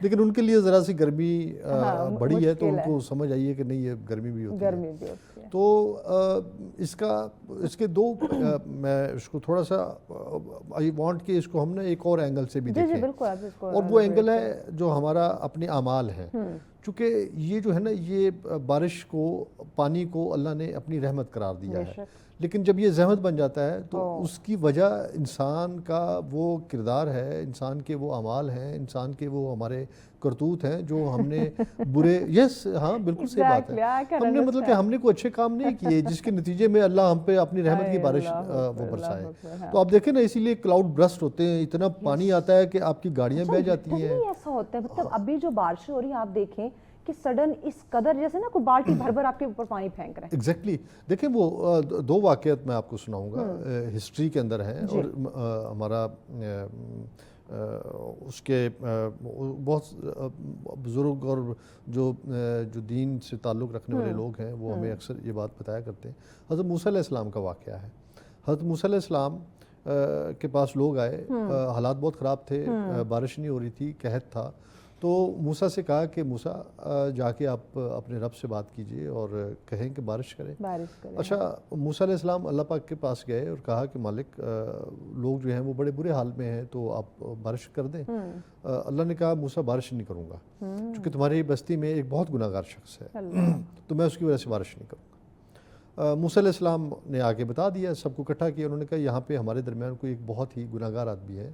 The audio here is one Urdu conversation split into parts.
لیکن ان کے لیے ذرا سی گرمی بڑی ہے تو ان مشکل کو سمجھ آئیے کہ نہیں یہ گرمی بھی ہوتی ہے. گرمی بھی ہوتی ہے. تو اس کے دو میں اس کو تھوڑا سا آئی وانٹ کہ اس کو ہم نے ایک اور اینگل سے بھی دیکھیں. بالکل آپ اس کو, اور وہ اینگل ہے جو ہمارا اپنے اعمال ہیں. چونکہ یہ جو ہے نا یہ بارش کو, پانی کو اللہ نے اپنی رحمت قرار دیا ہے, لیکن جب یہ زحمت بن جاتا ہے تو اس کی وجہ انسان کا وہ کردار ہے, انسان کے وہ اعمال ہیں, انسان کے وہ ہمارے کرتوت ہیں جو ہم نے برے ہاں بالکل صحیح بات ہے, ہم نے مطلب کہ ہم نے کوئی اچھے کام نہیں کیے جس کے نتیجے میں اللہ ہم پہ اپنی رحمت کی بارش وہ برسائے. تو آپ دیکھیں نا اسی لیے کلاؤڈ برسٹ ہوتے ہیں, اتنا پانی آتا ہے کہ آپ کی گاڑیاں بہہ جاتی ہیں. ایسا ہوتا ہے مطلب ابھی جو بارشیں ہو رہی ہیں آپ دیکھیں کہ سڈن اس قدر جیسے نا کوئی بالٹی بھر بھر آپ کے اوپر پانی پھینک رہا ہے. ایگزیکٹلی. دیکھیں وہ دو واقعات میں آپ کو سناؤں گا, ہسٹری کے اندر ہیں اور ہمارا اس کے بہت بزرگ اور جو دین سے تعلق رکھنے والے لوگ ہیں وہ ہمیں اکثر یہ بات بتایا کرتے ہیں. حضرت موسیٰ علیہ السلام کا واقعہ ہے. حضرت موسیٰ علیہ السلام کے پاس لوگ آئے, حالات بہت خراب تھے, بارش نہیں ہو رہی تھی, قحط تھا. تو موسیٰ سے کہا کہ موسیٰ جا کے آپ اپنے رب سے بات کیجئے اور کہیں کہ بارش کریں. اچھا, موسیٰ علیہ السلام اللہ پاک کے پاس گئے اور کہا کہ مالک لوگ جو ہیں وہ بڑے برے حال میں ہیں تو آپ بارش کر دیں. اللہ نے کہا موسیٰ بارش نہیں کروں گا چونکہ تمہاری بستی میں ایک بہت گناہ گار شخص ہے تو میں اس کی وجہ سے بارش نہیں کروں گا. موسیٰ علیہ السلام نے آگے بتا دیا, سب کو اکٹھا کیا, انہوں نے کہا یہاں پہ ہمارے درمیان کوئی ایک بہت ہی گناہ گار آدمی ہے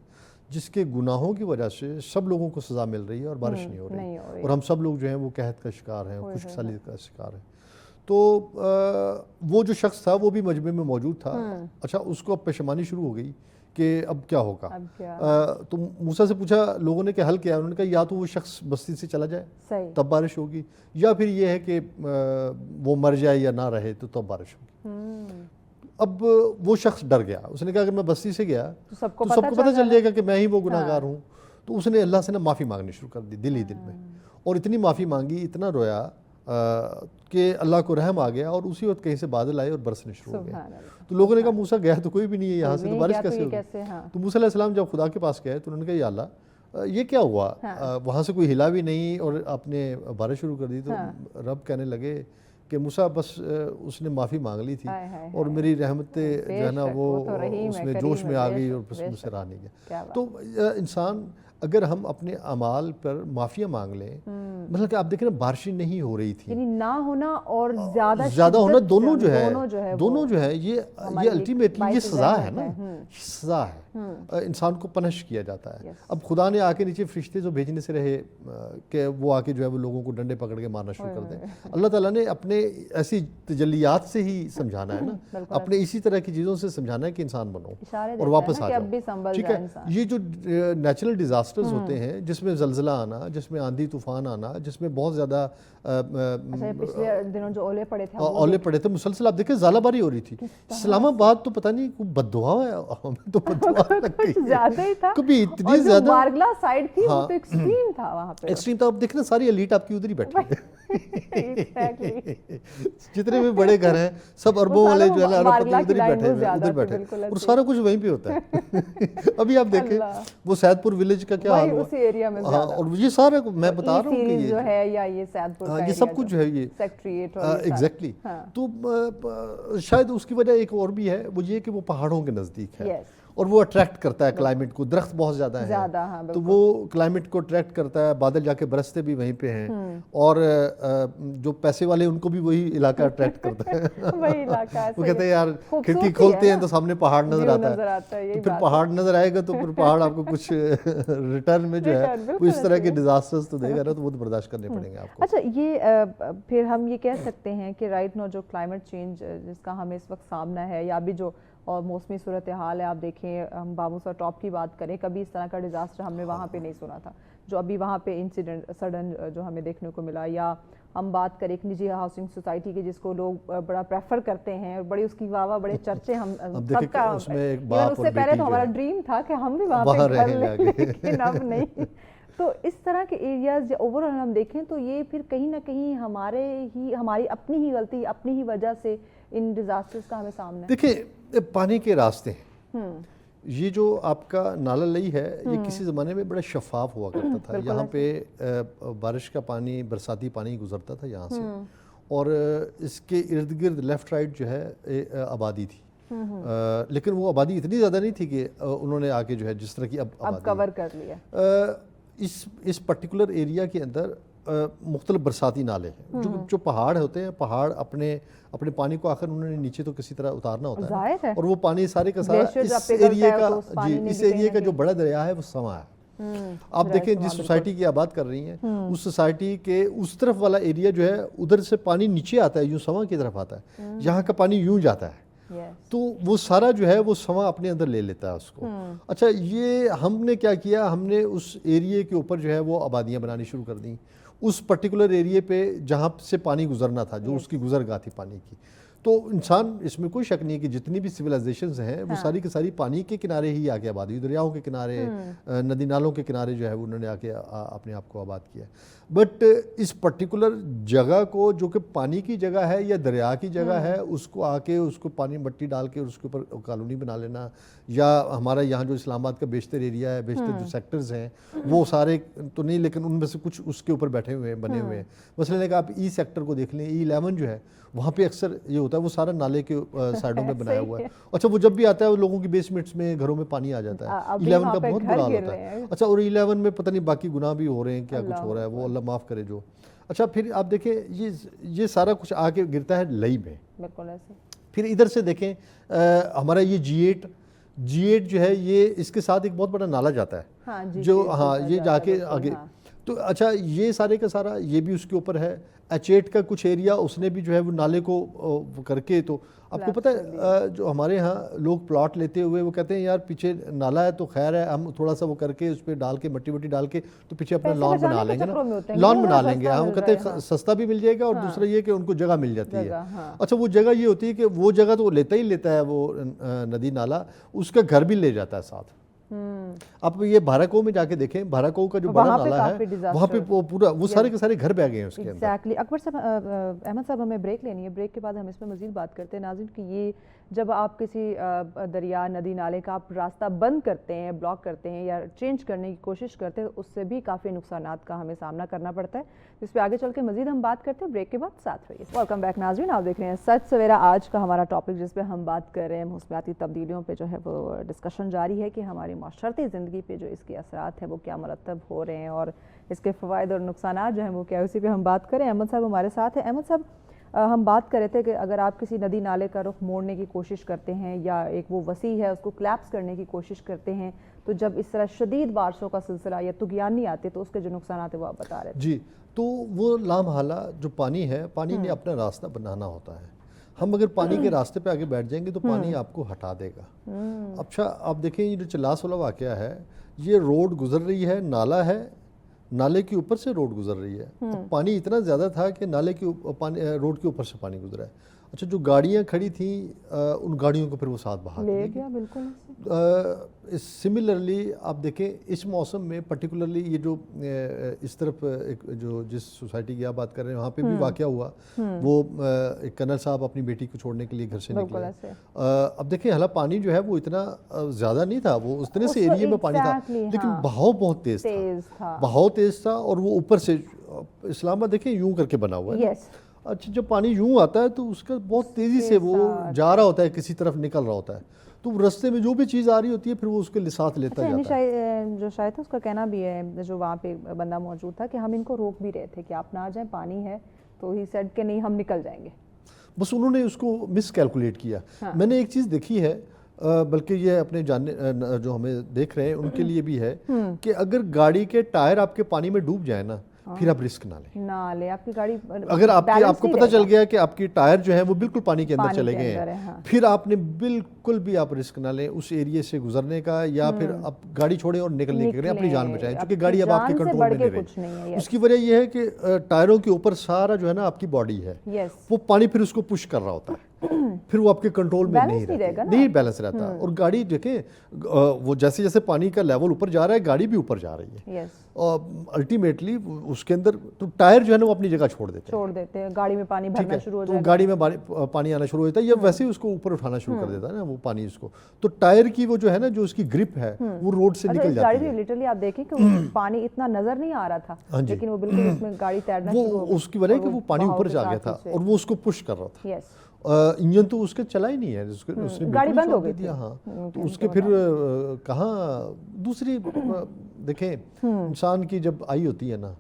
جس کے گناہوں کی وجہ سے سب لوگوں کو سزا مل رہی ہے اور بارش نہیں ہو رہی, اور ہم سب لوگ جو ہیں وہ قحط کا شکار ہیں, خشک سالی کا شکار ہیں. تو وہ جو شخص تھا وہ بھی مجمع میں موجود تھا. اچھا, اس کو اب پشیمانی شروع ہو گئی کہ اب کیا ہوگا. تو موسیٰ سے پوچھا لوگوں نے کہ حل کیا, انہوں نے کہا یا تو وہ شخص بستی سے چلا جائے تب بارش ہوگی, یا پھر یہ ہے کہ وہ مر جائے یا نہ رہے تو تب بارش ہوگی. اب وہ شخص ڈر گیا, اس نے کہا اگر میں بستی سے گیا تو سب کو پتہ چل جائے گا کہ میں ہی وہ گناہ گار ہوں. تو اس نے اللہ سے معافی مانگنی شروع کر دی دل ہی دل میں, اور اتنی معافی مانگی, اتنا رویا کہ اللہ کو رحم آ گیا, اور اسی وقت کہیں سے بادل آئے اور برسنے شروع ہو گئے. تو لوگوں نے کہا موسیٰ گیا تو کوئی بھی نہیں ہے یہاں سے, تو بارش کیسے ہوگی. تو موسیٰ علیہ السلام جب خدا کے پاس گئے تو انہوں نے کہا یا اللہ یہ کیا ہوا, وہاں سے کوئی ہلا بھی نہیں اور آپ نے بارش شروع کر دی. تو رب کہنے لگے کہ موسیٰ بس اس نے معافی مانگ لی تھی اور میری رحمت جو ہے نا وہ اس میں جوش میں آ گئی اور بس مجھ سے رہا نہیں گیا. تو انسان اگر ہم اپنے اعمال پر معافیاں مانگ لیں, مطلب کہ آپ دیکھیں نا بارشیں نہیں ہو رہی تھی, یعنی نہ ہونا اور زیادہ ہونا دونوں جو ہے یہ الٹیمیٹلی یہ سزا ہے نا, سزا ہے, انسان کو پنش کیا جاتا ہے. اب خدا نے آ کے نیچے فرشتے جو بھیجنے سے رہے کہ وہ آ کے جو ہے وہ لوگوں کو ڈنڈے پکڑ کے مارنا شروع کر دیں. اللہ تعالیٰ نے اپنے ایسی تجلیات سے ہی سمجھانا ہے نا, اپنے اسی طرح کی چیزوں سے سمجھانا ہے کہ انسان بنو اور واپس آ جاؤ. ٹھیک ہے, یہ جو نیچرل ڈیزاسٹرز ہوتے ہیں جس میں زلزلہ آنا, جس میں آندھی طوفان آنا, جس میں بہت زیادہ پچھلے دنوں جو اولے پڑے تھے مسلسل, آپ دیکھیں ژالہ باری ہو رہی تھی. اسلام آباد تو پتہ نہیں بد دعا ہے, ہمیں تو بد دعا زیادہ ہی تھا, کبھی اتنی زیادہ مارگلا سائیڈ تھی وہ تو ایکسٹریم تھا, وہاں پہ ایکسٹریم تھا. اب دیکھنا ساری ایلیٹ آپ کی ادھر ہی بیٹھی ہے, جتنے بھی بڑے گھر ہیں سب اربوں والے جو ہے ارب پتی ادھر ہی بیٹھے ہوئے, ادھر بیٹھے, اور سارا کچھ وہیں پہ ہوتا ہے. ابھی آپ دیکھیں وہ سید پور ولیج کا کیا حال ہوا, ہاں, اور یہ سارا میں بتا رہا ہوں کہ جو ہے یا یہ سید پور یہ سب کچھ ہے یہ سیکٹریٹ ایگزیکٹلی. تو شاید اس کی وجہ ایک اور بھی ہے, وہ یہ کہ وہ پہاڑوں کے نزدیک ہے اور وہ اٹریکٹ کرتا ہے کلائمیٹ کو, درخت بہت زیادہ ہیں تو وہ کلائمیٹ کو اٹریکٹ کرتا ہے, بادل جا کے برستے بھی وہیں پہ ہیں, اور جو پیسے والے ان کو بھی وہی علاقہ اٹریکٹ کرتا ہے. وہ کہتے ہیں یار کھڑکی کھولتے ہیں تو سامنے پہاڑ نظر آتا ہے, تو پھر پہاڑ نظر آئے گا تو پھر پہاڑ آپ کو کچھ ریٹرن میں جو ہے وہ اس طرح کے ڈیزاسٹرز تو دے گا نا, تو وہ تو برداشت کرنے پڑیں گے آپ کو. اچھا, یہ پھر ہم یہ کہہ سکتے ہیں کہ رائٹ نو جو کلائمیٹ چینج جس کا ہمیں اس وقت سامنا ہے, یا ابھی جو اور موسمی صورتحال ہے, آپ دیکھیں ہم باموسا ٹاپ کی بات کریں, کبھی اس طرح کا ڈیزاسٹر ہم نے وہاں پہ نہیں سنا تھا جو ابھی وہاں پہ انسیڈنٹ سڈن جو ہمیں دیکھنے کو ملا. یا ہم بات کریں ایک نجی ہاؤسنگ سوسائٹی کی جس کو لوگ بڑا پریفر کرتے ہیں اور بڑی اس کی واہ بڑے چرچے ہم سب کا, اس سے پہلے تو ہمارا ڈریم تھا کہ ہم بھی وہاں پہ گھر لیں, لیکن اب نہیں. تو اس طرح کے ایریاز اوور آل ہم دیکھیں تو یہ پھر کہیں نہ کہیں ہماری اپنی ہی غلطی, اپنی ہی وجہ سے ان ڈیزاسٹرز کا ہمیں سامنا ہے. دیکھیں پانی کے راستے ہیں, یہ جو آپ کا نالا لئی ہے یہ کسی زمانے میں بڑا شفاف ہوا کرتا تھا. یہاں پہ بارش کا پانی، برساتی پانی گزرتا تھا یہاں سے، اور اس کے ارد گرد لیفٹ رائٹ جو ہے آبادی تھی. لیکن وہ آبادی اتنی زیادہ نہیں تھی کہ انہوں نے آ کے جو ہے جس طرح کی اب کور کر لیا. اس پرٹیکولر ایریا کے اندر مختلف برساتی نالے ہیں. جو پہاڑ ہوتے ہیں، پہاڑ اپنے پانی کو آخر انہوں نے نیچے تو کسی طرح اتارنا ہوتا ہے، اور وہ پانی سارے کا سارا اس ایریا کا جو بڑا دریا ہے وہ سواں ہے. آپ دیکھیں جس سوسائٹی کی آپ بات کر رہی ہیں، اس سوسائٹی کے اس طرف والا ایریا جو ہے ادھر سے پانی نیچے آتا ہے، یوں سواں کی طرف آتا ہے، یہاں کا پانی یوں جاتا ہے. تو وہ سارا جو ہے وہ سواں اپنے اندر لے لیتا ہے اس کو. اچھا، یہ ہم نے کیا کیا، ہم نے اس ایریے کے اوپر جو ہے وہ آبادیاں بنانی شروع کر دیں اس پرٹیکولر ایریے پہ جہاں سے پانی گزرنا تھا، جو اس کی گزرگاہ تھی پانی کی. تو انسان، اس میں کوئی شک نہیں ہے کہ جتنی بھی سویلائزیشنز ہیں وہ ساری کی ساری پانی کے کنارے ہی آ کے آباد ہوئی. دریاؤں کے کنارے، ندی نالوں کے کنارے جو ہے انہوں نے آ کے اپنے آپ کو آباد کیا. بٹ اس پرٹیکولر جگہ کو جو کہ پانی کی جگہ ہے یا دریا کی جگہ ہے، اس کو آ کے اس کو پانی مٹی ڈال کے اس کے اوپر کالونی بنا لینا، یا ہمارا یہاں جو اسلام آباد کا بیشتر ایریا ہے، بیشتر جو سیکٹرز ہیں وہ سارے تو نہیں، لیکن ان میں سے کچھ اس کے اوپر بیٹھے ہوئے ہیں، بنے ہوئے ہیں. مثلاً کہ آپ ای سیکٹر کو دیکھ لیں، E11 جو ہے وہاں پہ اکثر یہ ہوتا ہے، وہ سارا نالے کے سائڈوں میں بنایا ہوا ہے. اچھا، وہ جب بھی آتا ہے وہ لوگوں کی بیسمنٹس میں، گھروں میں پانی آ جاتا ہے. 11 کا بہت برا حال ہوتا ہے. اچھا، اور 11 میں پتہ نہیں باقی گناہ بھی ہو رہے ہیں، کیا کچھ ہو رہا ہے، وہ اللہ معاف کرے جو. اچھا، پھر آپ دیکھیں یہ سارا کچھ آ کے گرتا ہے لئی میں. بالکل ایسے. پھر ادھر سے دیکھیں ہمارا یہ G8 جو ہے، یہ اس کے ساتھ ایک بہت بڑا نالا جاتا ہے، جو یہ جا کے آگے. تو اچھا، یہ سارے کا سارا یہ بھی اس کے اوپر ہے. H8 کا کچھ ایریا اس نے بھی جو ہے وہ نالے کو کر کے، تو آپ کو پتہ ہے جو ہمارے ہاں لوگ پلاٹ لیتے ہوئے وہ کہتے ہیں یار پیچھے نالا ہے تو خیر ہے، ہم تھوڑا سا وہ کر کے اس پہ ڈال کے مٹی ڈال کے تو پیچھے اپنا لان بنا لیں گے نا، لان بنا لیں گے. ہم کہتے ہیں سستا بھی مل جائے گا، اور دوسرا یہ کہ ان کو جگہ مل جاتی ہے. اچھا، وہ جگہ یہ ہوتی ہے کہ وہ جگہ تو لیتا ہی لیتا ہے، وہ ندی نالا اس کا گھر بھی لے جاتا ہے ساتھ. آپ یہ بھاراکو میں جا کے دیکھیں، بھاراکو کا جو بڑا نالا ہے وہاں پہ پورا وہ سارے کے سارے گھر بہ گئے ہیں اس کے اندر. ایگزیکٹلی. اکبر صاحب، احمد صاحب، ہمیں بریک لینی ہے. بریک کے بعد ہم اس پہ مزید بات کرتے ہیں. ناظرین کہ یہ جب آپ کسی دریا، ندی، نالے کا آپ راستہ بند کرتے ہیں، بلاک کرتے ہیں یا چینج کرنے کی کوشش کرتے ہیں، اس سے بھی کافی نقصانات کا ہمیں سامنا کرنا پڑتا ہے. اس پہ آگے چل کے مزید ہم بات کرتے ہیں. بریک کے بعد ساتھ رہیے. ویلکم بیک ناظرین، آپ دیکھ رہے ہیں سچ سویرا. آج کا ہمارا ٹاپک جس پہ ہم بات کر رہے ہیں موسمیاتی تبدیلیوں پہ جو ہے وہ ڈسکشن جاری ہے کہ ہماری معاشرتی زندگی پہ جو اس کے اثرات ہیں وہ کیا مرتب ہو رہے ہیں، اور اس کے فوائد اور نقصانات جو ہیں وہ کیا، اسی پہ ہم بات کریں. احمد صاحب ہمارے ساتھ ہیں. احمد صاحب، ہم بات کر رہے تھے کہ اگر آپ کسی ندی نالے کا رخ موڑنے کی کوشش کرتے ہیں یا ایک وہ وسیع ہے اس کو کلیپس کرنے کی کوشش کرتے ہیں، تو جب اس طرح شدید بارشوں کا سلسلہ یا طغیان آتے تو اس کے جو نقصانات ہیں وہ آپ بتا رہے تھے. جی، تو وہ لامحالہ جو پانی ہے، پانی نے اپنا راستہ بنانا ہوتا ہے. ہم اگر پانی کے راستے پہ آگے بیٹھ جائیں گے تو پانی آپ کو ہٹا دے گا. اچھا، آپ دیکھیں یہ جو چلاس والا واقعہ ہے، یہ روڈ گزر رہی ہے، نالا ہے، نالے کے اوپر سے روڈ گزر رہی ہے. پانی اتنا زیادہ تھا کہ نالے کے روڈ کے اوپر سے پانی گزرا ہے. اچھا، جو گاڑیاں کھڑی تھیں ان گاڑیوں کو پھر وہ ساتھ بہا لے گیا. بالکل. سملرلی آپ دیکھیں اس موسم میں پرٹیکولرلی یہ جو اس طرف جس سوسائٹی کی آپ بات کر رہے ہیں وہاں پہ بھی واقعہ ہوا. وہ ایک کرنل صاحب اپنی بیٹی کو چھوڑنے کے لیے گھر سے نکلے. اب دیکھیں حالانکہ پانی جو ہے وہ اتنا زیادہ نہیں تھا، وہ اتنے سے ایریے میں پانی تھا، لیکن بہاؤ بہت تیز تھا، بہاؤ تیز تھا. اور وہ اوپر سے اسلام آباد دیکھیں یوں کر کے بنا ہوا ہے. اچھا، جب پانی یوں آتا ہے تو اس کا بہت تیزی سے وہ جا رہا ہوتا ہے، کسی طرف نکل رہا ہوتا ہے، تو رستے میں جو بھی چیز آ رہی ہوتی ہے پھر وہ اس کے ساتھ لیتا جاتا ہے. جو شاید اس کا کہنا بھی ہے، جو وہاں پہ بندہ موجود تھا، کہ ہم ان کو روک بھی رہے تھے کہ آپ نہ جائیں، پانی ہے. تو ہی سیڈ کہ نہیں، ہم نکل جائیں گے. بس انہوں نے اس کو مس کیلکولیٹ کیا. میں نے ایک چیز دیکھی ہے، بلکہ یہ اپنے جو ہمیں دیکھ رہے ہیں ان کے لیے بھی ہے، کہ اگر گاڑی کے ٹائر آپ کے پانی میں ڈوب جائیں نا، پھر آپ رسک نہ لیں. آپ کی گاڑی اگر آپ کو پتہ چل گیا کہ آپ کی ٹائر جو ہیں وہ بالکل پانی کے اندر چلے گئے ہیں، پھر آپ نے بالکل بھی آپ رسک نہ لیں اس ایریے سے گزرنے کا، یا پھر آپ گاڑی چھوڑیں اور نکلنے کے، اپنی جان بچائیں، کیونکہ گاڑی اب آپ کے کنٹرول میں نہیں رہی. اس کی وجہ یہ ہے کہ ٹائروں کے اوپر سارا جو ہے نا آپ کی باڈی ہے، وہ پانی پھر اس کو پش کر رہا ہوتا ہے. پھر وہ آپ کے کنٹرول میں نہیں رہتا، نہیں بیلنس رہتا. اور گاڑی دیکھیں وہ جیسے جیسے پانی کا لیول اوپر جا رہا ہے گاڑی بھی اوپر جا رہی ہے، اور الٹیمیٹلی اس کے اندر تو ٹائر جو ہے نا وہ اپنی جگہ چھوڑ دیتے ہیں، گاڑی میں پانی بھرنا شروع ہو تو جائے گا، گاڑی میں پانی آنا شروع ہوتا ہے یا ویسے ہی اس کو اوپر اٹھانا شروع کر دیتا ہے نا وہ پانی اس کو. تو ٹائر کی وہ جو ہے نا جو اس کی گرپ ہے وہ روڈ سے نکل جاتی ہے. گاڑی میں لٹرلی آپ دیکھیں کہ پانی اتنا نظر نہیں آ رہا تھا لیکن وہ بالکل اس میں گاڑی تیرنا شروع ہو گئی، اس کی وجہ کہ وہ پانی اوپر جا گیا تھا اور وہ اس کو پش کر رہا تھا. انجن تو اس کے چلا ہی نہیں ہے، اس نے گاڑی بند ہو گئی تھی. ہاں تو اس کے پھر کہاں دوسری دیکھیں انسان کی جب آئی ہوتی ہے نا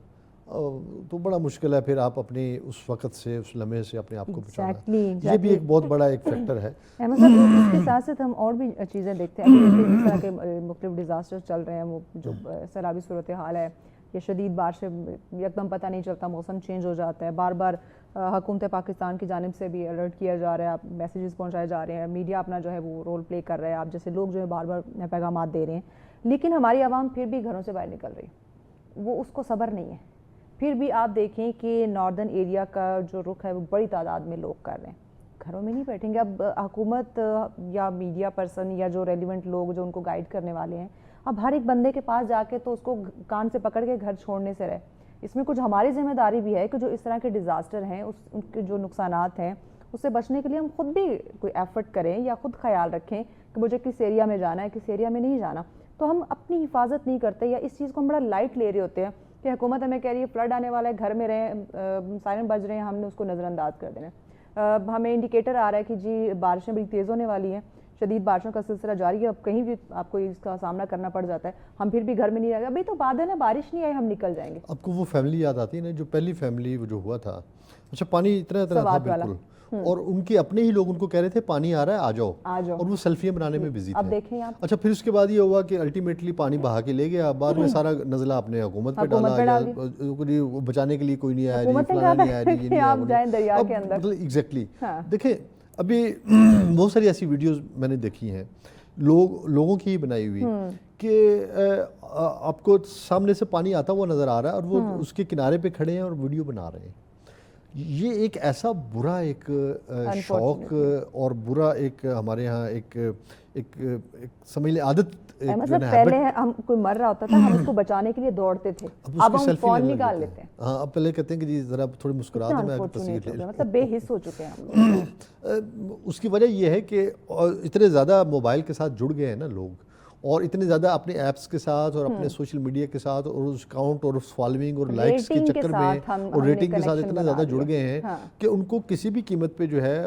تو بڑا مشکل ہے پھر آپ اپنی اس وقت سے اس لمحے سے اپنے آپ کو بچانا. یہ بھی ایک بہت بڑا ایک فیکٹر ہے. احمد صاحب اس کے ساتھ ساتھ ہم اور بھی چیزیں دیکھتے ہیں اس طرح کے مختلف ڈیزاسٹر چل رہے ہیں، وہ جو سیلابی صورتحال ہے یا شدید بارشیں یکدم پتہ نہیں چلتا، موسم چینج ہو جاتا ہے، بار بار حکومت پاکستان کی جانب سے بھی الرٹ کیا جا رہا ہے، آپ میسیجز پہنچائے جا رہے ہیں، میڈیا اپنا جو ہے وہ رول پلے کر رہا ہے، آپ جیسے لوگ جو ہے بار بار پیغامات دے رہے ہیں، لیکن ہماری عوام پھر بھی گھروں سے باہر نکل رہی، وہ اس کو صبر نہیں ہے. پھر بھی آپ دیکھیں کہ ناردرن ایریا کا جو رخ ہے وہ بڑی تعداد میں لوگ کر رہے ہیں، گھروں میں نہیں بیٹھیں گے. اب حکومت یا میڈیا پرسن یا جو ریلیونٹ لوگ جو ان کو گائیڈ کرنے والے ہیں، اب ہر ایک بندے کے پاس جا کے تو اس کو کان سے پکڑ کے گھر چھوڑنے سے رہے. اس میں کچھ ہماری ذمہ داری بھی ہے کہ جو اس طرح کے ڈیزاسٹر ہیں ان کے جو نقصانات ہیں اس سے بچنے کے لیے ہم خود بھی کوئی ایفرٹ کریں یا خود خیال رکھیں کہ مجھے کس ایریا میں جانا ہے کس ایریا میں نہیں جانا. تو ہم اپنی حفاظت نہیں کرتے یا اس چیز کو ہم بڑا لائٹ لے رہے ہوتے ہیں کہ حکومت ہمیں کہہ رہی ہے فلڈ آنے والا ہے، گھر میں رہیں، سائرن بج رہے ہیں، ہم نے اس کو نظر انداز کر دینا. ہمیں انڈیکیٹر آ رہا ہے کہ جی بارشیں بڑی تیز ہونے والی ہیں، شدید بارشوں کا سلسلہ جاری ہے، اب کہیں بھی آپ کو اس کا سامنا کرنا پڑ جاتا ہے، ہم پھر بھی گھر میں نہیں رہ گئے. ابھی تو بادل ہے، بارش نہیں آئی، ہم نکل جائیں گے. آپ کو وہ فیملی یاد آتی ہے نا جو پہلی فیملی جو ہوا تھا، اچھا پانی اتنا تھا بالکل، اور ان کے اپنے ہی لوگ ان کو کہہ رہے تھے پانی آ رہا ہے آ جاؤ، اور وہ سیلفیاں بنانے میں بزی تھے. اب دیکھیں آپ، اچھا پھر اس کے بعد یہ ہوا کہ الٹیمیٹلی پانی بہا کے لے گیا، بعد میں سارا نزلہ اپنے حکومت پہ ڈالا، بچانے کے لیے کوئی نہیں آیا جی، فلانا نہیں آیا جی، آپ جائیں دریا کے اندر. ایگزیکٹلی دیکھیں ابھی بہت ساری ایسی ویڈیوز میں نے دیکھی ہیں لوگوں کی ہی بنائی ہوئی کہ آپ کو سامنے سے پانی آتا ہوا نظر آ رہا ہے اور وہ اس کے کنارے پہ کھڑے ہیں اور ویڈیو بنا رہے ہیں. یہ ایک ایسا برا ایک شوق اور برا ایک ہمارے ہاں ایک سمجھ لیں عادت. مطلب پہلے ہم کوئی مر رہا ہوتا تھا ہم اس کو بچانے کے لیے دوڑتے تھے، اب ہم فون نکال لیتے ہیں. ہاں اب پہلے کہتے ہیں کہ جی ذرا تھوڑی مسکرا دیں میں تصویر لے لوں، مطلب بے حس ہو چکے ہیں ہم لوگ. اس کی وجہ یہ ہے کہ اتنے زیادہ موبائل کے ساتھ جڑ گئے ہیں نا لوگ، اور اتنے زیادہ اپنے ایپس کے ساتھ اور اپنے سوشل میڈیا کے ساتھ اور اس اکاؤنٹ اور اس فالوئنگ اور لائکس کے چکر میں اور ریٹنگ کے ساتھ اتنے زیادہ جڑ گئے ہیں کہ ان کو کسی بھی قیمت پہ جو ہے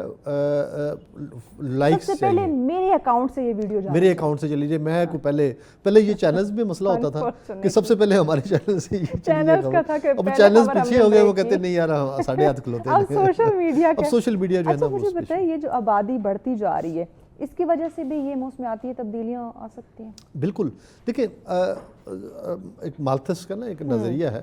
لائکس سب سے پہلے میرے اکاؤنٹ سے یہ ویڈیو میرے اکاؤنٹ سے چلی جائے. میں کو پہلے یہ چینلز میں مسئلہ ہوتا تھا کہ سب سے پہلے ہمارے چینل سے یہ چینلز کا تھا کہ اب چینلز پیچھے ہو گئے، وہ کہتے نہیں یار 8:30 کھلوتے ہیں. اب سوشل میڈیا اب سوشل میڈیا جو ہے نا. مجھے بتائیں یہ جو آبادی بڑھتی جا رہی ہے اس کی وجہ سے بھی یہ موسمیاتی تبدیلیاں آ سکتی ہیں؟ بالکل. دیکھیں ایک مالتھس کا نا ایک نظریہ ہے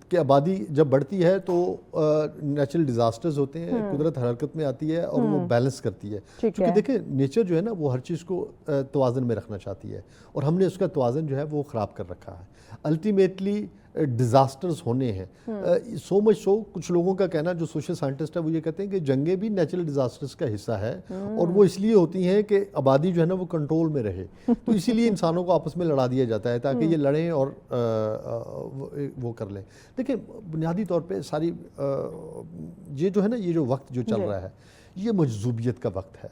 کہ آبادی جب بڑھتی ہے تو نیچرل ڈیزاسٹرز ہوتے ہیں، قدرت حرکت میں آتی ہے اور وہ بیلنس کرتی ہے. کیونکہ دیکھیں نیچر جو ہے نا وہ ہر چیز کو توازن میں رکھنا چاہتی ہے اور ہم نے اس کا توازن جو ہے وہ خراب کر رکھا ہے. الٹیمیٹلی ڈیزاسٹرز ہونے ہیں. سو مچ سو کچھ لوگوں کا کہنا جو سوشل سائنٹسٹ ہے وہ یہ کہتے ہیں کہ جنگیں بھی نیچرل ڈیزاسٹرز کا حصہ ہے اور وہ اس لیے ہوتی ہیں کہ آبادی جو ہے نا وہ کنٹرول میں رہے، تو اسی لیے انسانوں کو آپس میں لڑا دیا جاتا ہے تاکہ یہ لڑیں اور وہ کر لیں. دیکھیں بنیادی طور پہ ساری یہ جو ہے نا یہ جو وقت جو چل رہا ہے یہ مجذوبیت کا وقت ہے،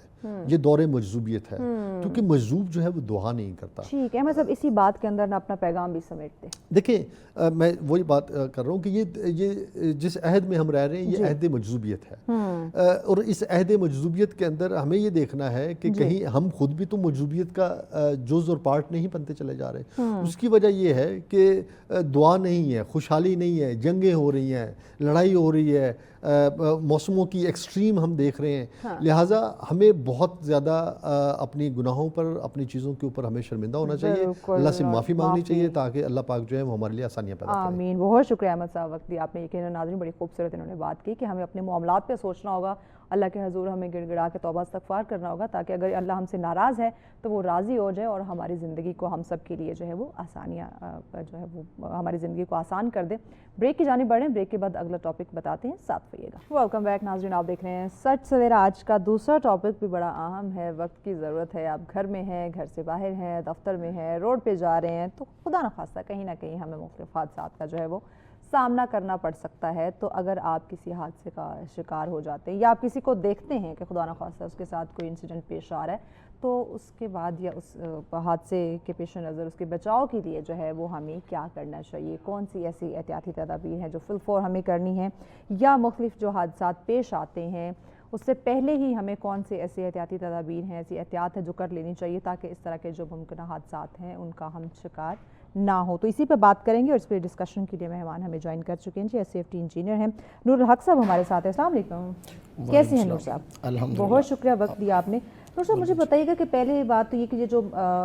یہ دور مجذوبیت ہے، کیونکہ مجذوب جو ہے وہ دعا نہیں کرتا. ٹھیک ہے مطلب اسی بات کے اندر نہ اپنا پیغام بھی سمیٹتے. دیکھیں میں وہی بات کر رہا ہوں کہ یہ جس عہد میں ہم رہ رہے ہیں یہ عہد مجذوبیت ہے، اور اس عہد مجذوبیت کے اندر ہمیں یہ دیکھنا ہے کہ کہیں ہم خود بھی تو مجذوبیت کا جز اور پارٹ نہیں بنتے چلے جا رہے. اس کی وجہ یہ ہے کہ دعا نہیں ہے، خوشحالی نہیں ہے، جنگیں ہو رہی ہیں، لڑائی ہو رہی ہے، موسموں کی ایکسٹریم ہم دیکھ رہے ہیں. لہٰذا ہمیں بہت زیادہ اپنی گناہوں پر اپنی چیزوں کے اوپر ہمیں شرمندہ ہونا چاہیے، اللہ سے معافی مانگنی چاہیے تاکہ اللہ پاک جو ہے وہ ہمارے لیے آسانیاں پیدا کرے. آمین. بہت شکریہ احمد صاحب، وقت دی آپ نے. یقیناً ناظرین بڑی خوبصورت انہوں نے بات کی کہ ہمیں اپنے معاملات پہ سوچنا ہوگا اللہ کے حضور ہمیں گڑ گڑا کے توبہ استغفار کرنا ہوگا تاکہ اگر اللہ ہم سے ناراض ہے تو وہ راضی ہو جائے اور ہماری زندگی کو ہم سب کے لیے جو ہے وہ آسانیاں جو ہے وہ ہماری زندگی کو آسان کر دے. بریک کی جانب بڑھیں, بریک کے بعد اگلا ٹاپک بتاتے ہیں, ساتھ رہیے گا. ویلکم بیک ناظرین, آپ دیکھ رہے ہیں سچ سویرا. آج کا دوسرا ٹاپک بھی بڑا اہم ہے. وقت کی ضرورت ہے. آپ گھر میں ہیں, گھر سے باہر ہیں, دفتر میں ہیں, روڈ پہ جا رہے ہیں, تو خدا نخواستہ کہیں نہ کہیں ہمیں مختلف حادثات کا جو ہے وہ سامنا کرنا پڑ سکتا ہے. تو اگر آپ کسی حادثے کا شکار ہو جاتے ہیں یا آپ کسی کو دیکھتے ہیں کہ خدا نخواستہ اس کے ساتھ کوئی انسیڈنٹ پیش آ رہا ہے, تو اس کے بعد یا اس حادثے کے پیش نظر اس کے بچاؤ کے لیے جو ہے وہ ہمیں کیا کرنا چاہیے, کون سی ایسی احتیاطی تدابیر ہیں جو فی الفور ہمیں کرنی ہیں, یا مختلف جو حادثات پیش آتے ہیں اس سے پہلے ہی ہمیں کون سے ایسی احتیاطی تدابیر ہیں, ایسی احتیاط ہے جو کر لینی چاہیے تاکہ اس طرح کے جو ممکنہ حادثات ہیں ان کا ہم شکار نہ ہو. تو اسی پہ بات کریں گے اور اس پہ ڈسکشن کے لیے مہمان ہمیں جوائن کر چکے ہیں. جی سیفٹی انجینئر ہیں نور الحق صاحب ہمارے ساتھ ہیں. السلام علیکم, کیسے ہیں نور صاحب؟ الحمدللہ, بہت شکریہ وقت دیا آپ نے. نور صاحب مجھے بتائیے گا کہ پہلے بات تو یہ کہ یہ جو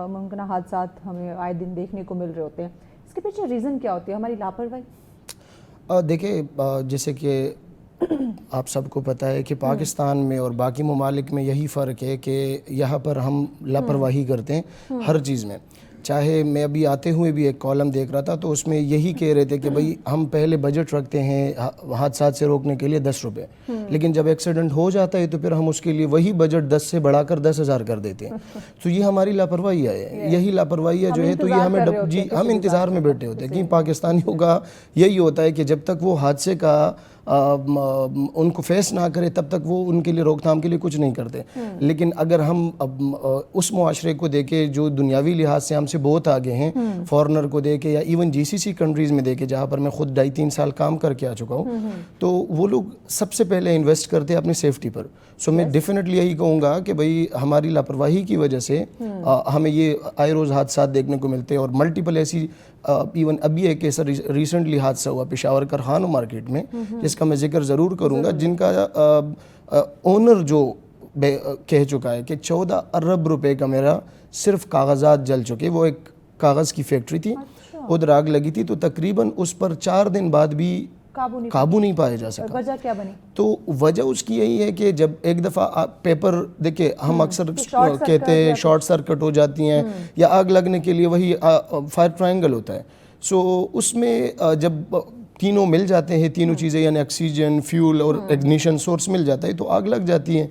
ممکنہ حادثات ہمیں آئے دن دیکھنے کو مل رہے ہوتے ہیں, اس کے پیچھے ریزن کیا ہوتی ہے؟ ہماری لاپرواہی؟ دیکھیں, جیسے کہ آپ سب کو پتہ ہے کہ پاکستان میں اور باقی ممالک میں یہی فرق ہے کہ یہاں پر ہم لاپرواہی کرتے ہیں ہر چیز میں. چاہے میں ابھی آتے ہوئے بھی ایک کالم دیکھ رہا تھا تو اس میں یہی کہہ رہے تھے کہ بھئی ہم پہلے بجٹ رکھتے ہیں حادثات سے روکنے کے لیے 10 روپے, لیکن جب ایکسیڈنٹ ہو جاتا ہے تو پھر ہم اس کے لیے وہی بجٹ 10 سے بڑھا کر 10,000 کر دیتے ہیں. تو یہ ہماری لاپرواہی ہے, یہی لاپرواہی ہے جو ہے. تو یہ ہمیں ہم انتظار میں بیٹھے ہوتے ہیں کہ پاکستانیوں کا یہی ہوتا ہے کہ جب تک وہ حادثے کا ان کو فیس نہ کرے تب تک وہ ان کے لیے روک تھام کے لیے کچھ نہیں کرتے. لیکن اگر ہم اس معاشرے کو دیکھیں جو دنیاوی لحاظ سے ہم سے بہت آگے ہیں, فارنر کو دیکھیں یا ایون GCC کنٹریز میں دیکھیں جہاں پر میں خود 2.5-3 سال کام کر کے آ چکا ہوں, تو وہ لوگ سب سے پہلے انویسٹ کرتے ہیں اپنی سیفٹی پر. سو میں ڈیفینیٹلی یہی کہوں گا کہ بھئی ہماری لاپرواہی کی وجہ سے ہمیں یہ آئے روز حادثات دیکھنے کو ملتے ہیں. اور ملٹیپل ایسی ایون ابھی ایک ایسا ریسنٹلی حادثہ ہوا پشاور کرخانو مارکیٹ میں, جس کا میں ذکر ضرور کروں گا, جن کا اونر جو کہہ چکا ہے کہ 14 ارب روپے کا میرا صرف کاغذات جل چکے. وہ ایک کاغذ کی فیکٹری تھی, ادھر آگ لگی تھی, تو تقریباً اس پر 4 دن بعد بھی قابو نہیں پایا جا سکا. وجہ کیا بنی؟ تو وجہ اس کی یہی ہے کہ جب ایک دفعہ پیپر دیکھیں, ہم اکثر کہتے ہیں شارٹ سرکٹ ہو جاتی ہیں یا آگ لگنے کے لیے وہی فائر ٹرائنگل ہوتا ہے. سو اس میں جب تینوں مل جاتے ہیں, تینوں چیزیں یعنی آکسیجن, فیول اور اگنیشن سورس مل جاتا ہے, تو آگ لگ جاتی ہیں.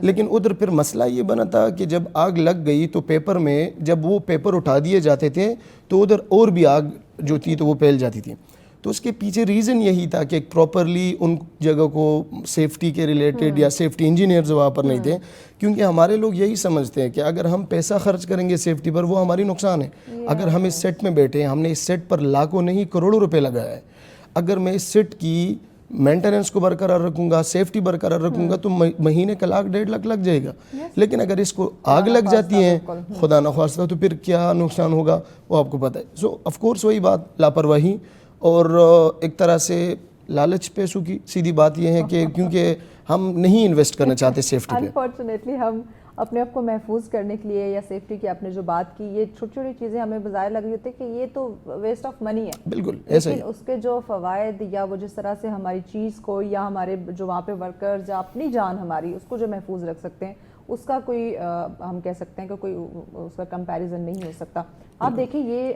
لیکن ادھر پھر مسئلہ یہ بنا تھا کہ جب آگ لگ گئی تو پیپر میں جب وہ پیپر اٹھا دیے جاتے تھے تو ادھر اور بھی آگ جو تھی تو وہ پھیل جاتی تھی. تو اس کے پیچھے ریزن یہی تھا کہ پراپرلی ان جگہ کو سیفٹی کے ریلیٹڈ یا سیفٹی انجینئرز وہاں پر نہیں تھے. کیونکہ ہمارے لوگ یہی سمجھتے ہیں کہ اگر ہم پیسہ خرچ کریں گے سیفٹی پر وہ ہماری نقصان ہے. اگر ہم اس سیٹ میں بیٹھے ہیں, ہم نے اس سیٹ پر لاکھوں نہیں کروڑوں روپے لگایا ہے, اگر میں اس سیٹ کی مینٹیننس کو برقرار رکھوں گا, سیفٹی برقرار رکھوں گا, تو مہینے کا 1.5 لاکھ لگ جائے گا. لیکن اگر اس کو آگ لگ جاتی ہے خدا نخواستہ تو پھر کیا نقصان ہوگا وہ آپ کو پتہ ہے. سو آف کورس وہی بات لاپرواہی اور ایک طرح سے لالچ پیسوں کی. سیدھی بات یہ ہے کہ کیونکہ ہم نہیں انویسٹ کرنا چاہتے سیفٹی پہ. انفارچونیٹلی ہم اپنے آپ کو محفوظ کرنے کے لیے یا سیفٹی کی آپ نے جو بات کی, یہ چھوٹی چھوٹی چیزیں ہمیں بظاہر لگ رہی ہوتی ہے کہ یہ تو ویسٹ آف منی ہے. بالکل ایسا ہی. اس کے جو فوائد یا وہ جس طرح سے ہماری چیز کو یا ہمارے جو وہاں پہ ورکرز یا اپنی جان ہماری اس کو جو محفوظ رکھ سکتے ہیں, اس کا کوئی ہم کہہ سکتے ہیں کہ کوئی اس کا کمپیریزن نہیں ہو سکتا. آپ دیکھیں یہ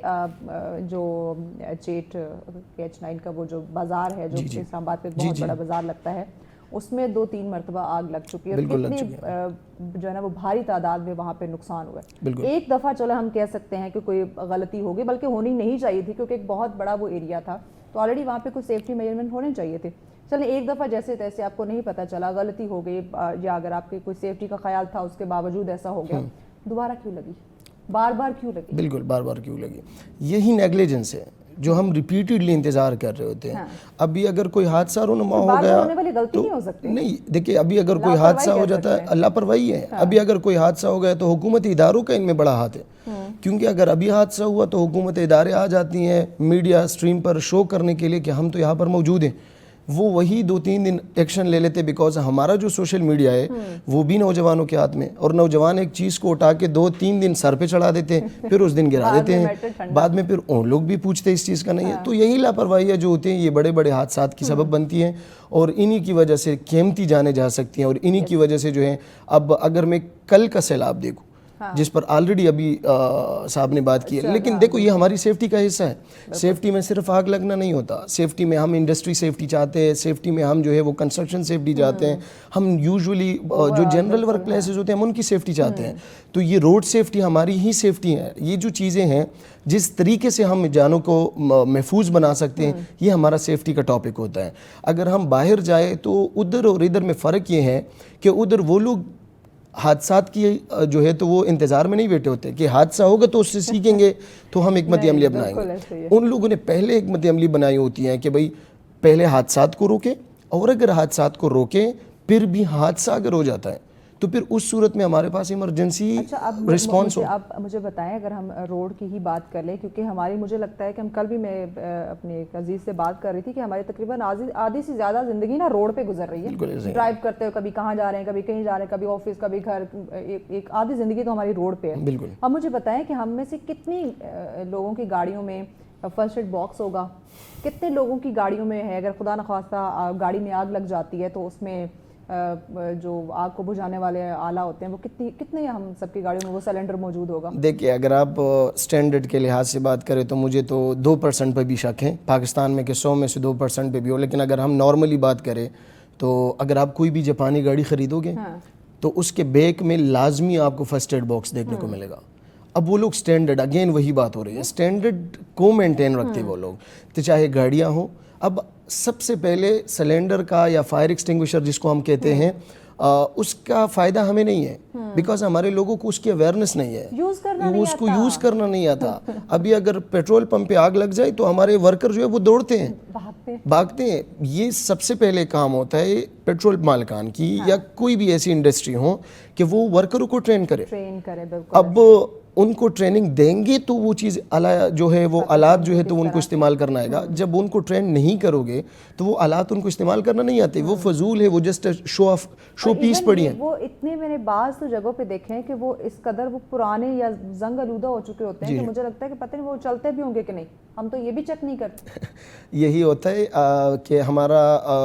جو چیٹ KH9 کا وہ جو بازار ہے جو اسلام آباد پہ بہت بڑا بازار لگتا ہے, اس میں 2-3 مرتبہ آگ لگ چکی ہے. کتنی جو ہے نا وہ بھاری تعداد میں وہاں پہ نقصان ہوا ہے. ایک دفعہ چلو ہم کہہ سکتے ہیں کہ کوئی غلطی ہوگی, بلکہ ہونی نہیں چاہیے تھی کیونکہ ایک بہت بڑا وہ ایریا تھا, تو آلریڈی وہاں پہ کوئی سیفٹی میجرمنٹ ہونے چاہیے تھے. چلیں ایک دفعہ جیسے تیسے آپ کو نہیں پتہ چلا, غلطی ہو گئی, یا اگر آپ کے کوئی سیفٹی کا خیال تھا اس کے باوجود ایسا ہو گیا, دوبارہ کیوں لگی, بار بار کیوں لگی؟ بالکل بار بار کیوں لگی, یہی نیگلیجنس ہے جو ہم ریپیٹڈلی انتظار کر رہے ہوتے ہیں. ابھی اگر کوئی حادثہ رونما ہو گیا تو نہیں, دیکھیں ابھی اگر کوئی حادثہ ہو جاتا ہے, لاپرواہی ہے. ابھی اگر کوئی حادثہ ہو گیا تو حکومتی اداروں کا ان میں بڑا ہاتھ ہے. کیونکہ اگر ابھی حادثہ ہوا تو حکومت ادارے آ جاتی ہیں میڈیا اسٹریم پر شو کرنے کے لیے کہ ہم تو یہاں پر موجود ہیں. وہ وہی 2-3 دن ایکشن لے لیتے, بیکاز ہمارا جو سوشل میڈیا ہے وہ بھی نوجوانوں کے ہاتھ میں, اور نوجوان ایک چیز کو اٹھا کے 2-3 دن سر پہ چڑھا دیتے ہیں, پھر اس دن گرا دیتے ہیں, بعد میں پھر ان لوگ بھی پوچھتے اس چیز کا نہیں ہے. تو یہی لاپرواہیاں جو ہوتی ہیں یہ بڑے بڑے حادثات کی سبب بنتی ہیں, اور انہی کی وجہ سے قیمتی جانیں جا سکتی ہیں, اور انہی کی وجہ سے جو ہے اب اگر میں کل کا سیلاب دیکھوں جس پر آلریڈی ابھی صاحب نے بات کی ہے, لیکن دیکھو یہ ہماری سیفٹی کا حصہ ہے. سیفٹی میں صرف آگ لگنا نہیں ہوتا, سیفٹی میں ہم انڈسٹری سیفٹی چاہتے ہیں, سیفٹی میں ہم جو ہے وہ کنسٹرکشن سیفٹی چاہتے ہیں, ہم یوزولی جو جنرل ورک پلیسز ہوتے ہیں ہم ان کی سیفٹی چاہتے ہیں. تو یہ روڈ سیفٹی ہماری ہی سیفٹی ہے. یہ جو چیزیں ہیں جس طریقے سے ہم جانوں کو محفوظ بنا سکتے ہیں یہ ہمارا سیفٹی کا ٹاپک ہوتا ہے. اگر ہم باہر جائیں تو ادھر اور ادھر میں فرق یہ ہے کہ ادھر وہ لوگ حادثات کی جو ہے تو وہ انتظار میں نہیں بیٹھے ہوتے کہ حادثہ ہوگا تو اس سے سیکھیں گے تو ہم حکمت عملی اپنائیں گے. ان لوگوں نے پہلے حکمت عملی بنائی ہوتی ہے کہ بھئی پہلے حادثات کو روکیں, اور اگر حادثات کو روکیں پھر بھی حادثہ اگر ہو جاتا ہے تو پھر اس صورت میں ہمارے پاس ایمرجنسی رسپانس ہو. آپ مجھے بتائیں اگر ہم روڈ کی ہی بات کر لیں, کیونکہ ہماری مجھے لگتا ہے کہ ہم کل بھی میں اپنے ایک عزیز سے بات کر رہی تھی کہ ہماری تقریباً آدھی سے زیادہ زندگی نا روڈ پہ گزر رہی ہے. ڈرائیو کرتے ہوئے کبھی کہاں جا رہے ہیں, کبھی کہیں جا رہے ہیں, کبھی آفس, کبھی گھر, ایک آدھی زندگی تو ہماری روڈ پہ ہے. بالکل. اب مجھے بتائیں کہ ہم میں سے کتنی لوگوں کی گاڑیوں میں فرسٹ ایڈ باکس ہوگا, کتنے لوگوں کی گاڑیوں میں ہے اگر خدا نخواستہ گاڑی میں آگ لگ جاتی ہے تو اس میں جو آگ کو بجھانے والے آلہ ہوتے ہیں وہ کتنے ہم سب کی گاڑیوں میں وہ سلنڈر موجود ہوگا. دیکھیے اگر آپ سٹینڈرڈ کے لحاظ سے بات کریں تو مجھے تو 2% پہ بھی شک ہے پاکستان میں کہ 100 میں سے 2% پہ بھی ہو. لیکن اگر ہم نارملی بات کریں تو اگر آپ کوئی بھی جاپانی گاڑی خریدو گے تو اس کے بیک میں لازمی آپ کو فرسٹ ایڈ باکس دیکھنے کو ملے گا. اب وہ لوگ سٹینڈرڈ, اگین وہی بات ہو رہی ہے, سٹینڈرڈ کو مینٹین رکھتے وہ لوگ, تو چاہے گاڑیاں ہوں. اب سب سے پہلے سلینڈر کا یا فائر ایکسٹنگوشر جس کو ہم کہتے ہیں اس کا فائدہ ہمیں نہیں ہے, بیکاز ہمارے لوگوں کو اس کی اویئرنیس نہیں ہے, اس کو یوز کرنا نہیں آتا. ابھی اگر پیٹرول پمپ پہ آگ لگ جائے تو ہمارے ورکر جو ہے وہ دوڑتے ہیں, بھاگتے ہیں. یہ سب سے پہلے کام ہوتا ہے پیٹرول مالکان کی یا کوئی بھی ایسی انڈسٹری ہو کہ وہ ورکروں کو ٹرین کرے. اب ان کو ٹریننگ دیں گے تو وہ چیز جو ہے وہ آلات جو ہے تو ان کو استعمال کرنا آئے گا. جب ان کو ٹرین نہیں کرو گے تو وہ آلات ان کو استعمال کرنا نہیں آتے, وہ فضول ہے, وہ جسٹ شو پیس پڑی ہیں. وہ اتنے میں نے بعض تو جگہوں پہ دیکھے ہیں کہ وہ اس قدر وہ پرانے یا زنگ آلودہ ہو چکے ہوتے ہیں کہ مجھے لگتا ہے کہ پتہ نہیں وہ چلتے بھی ہوں گے کہ نہیں, ہم تو یہ بھی چیک نہیں کرتے. یہی ہوتا ہے کہ ہمارا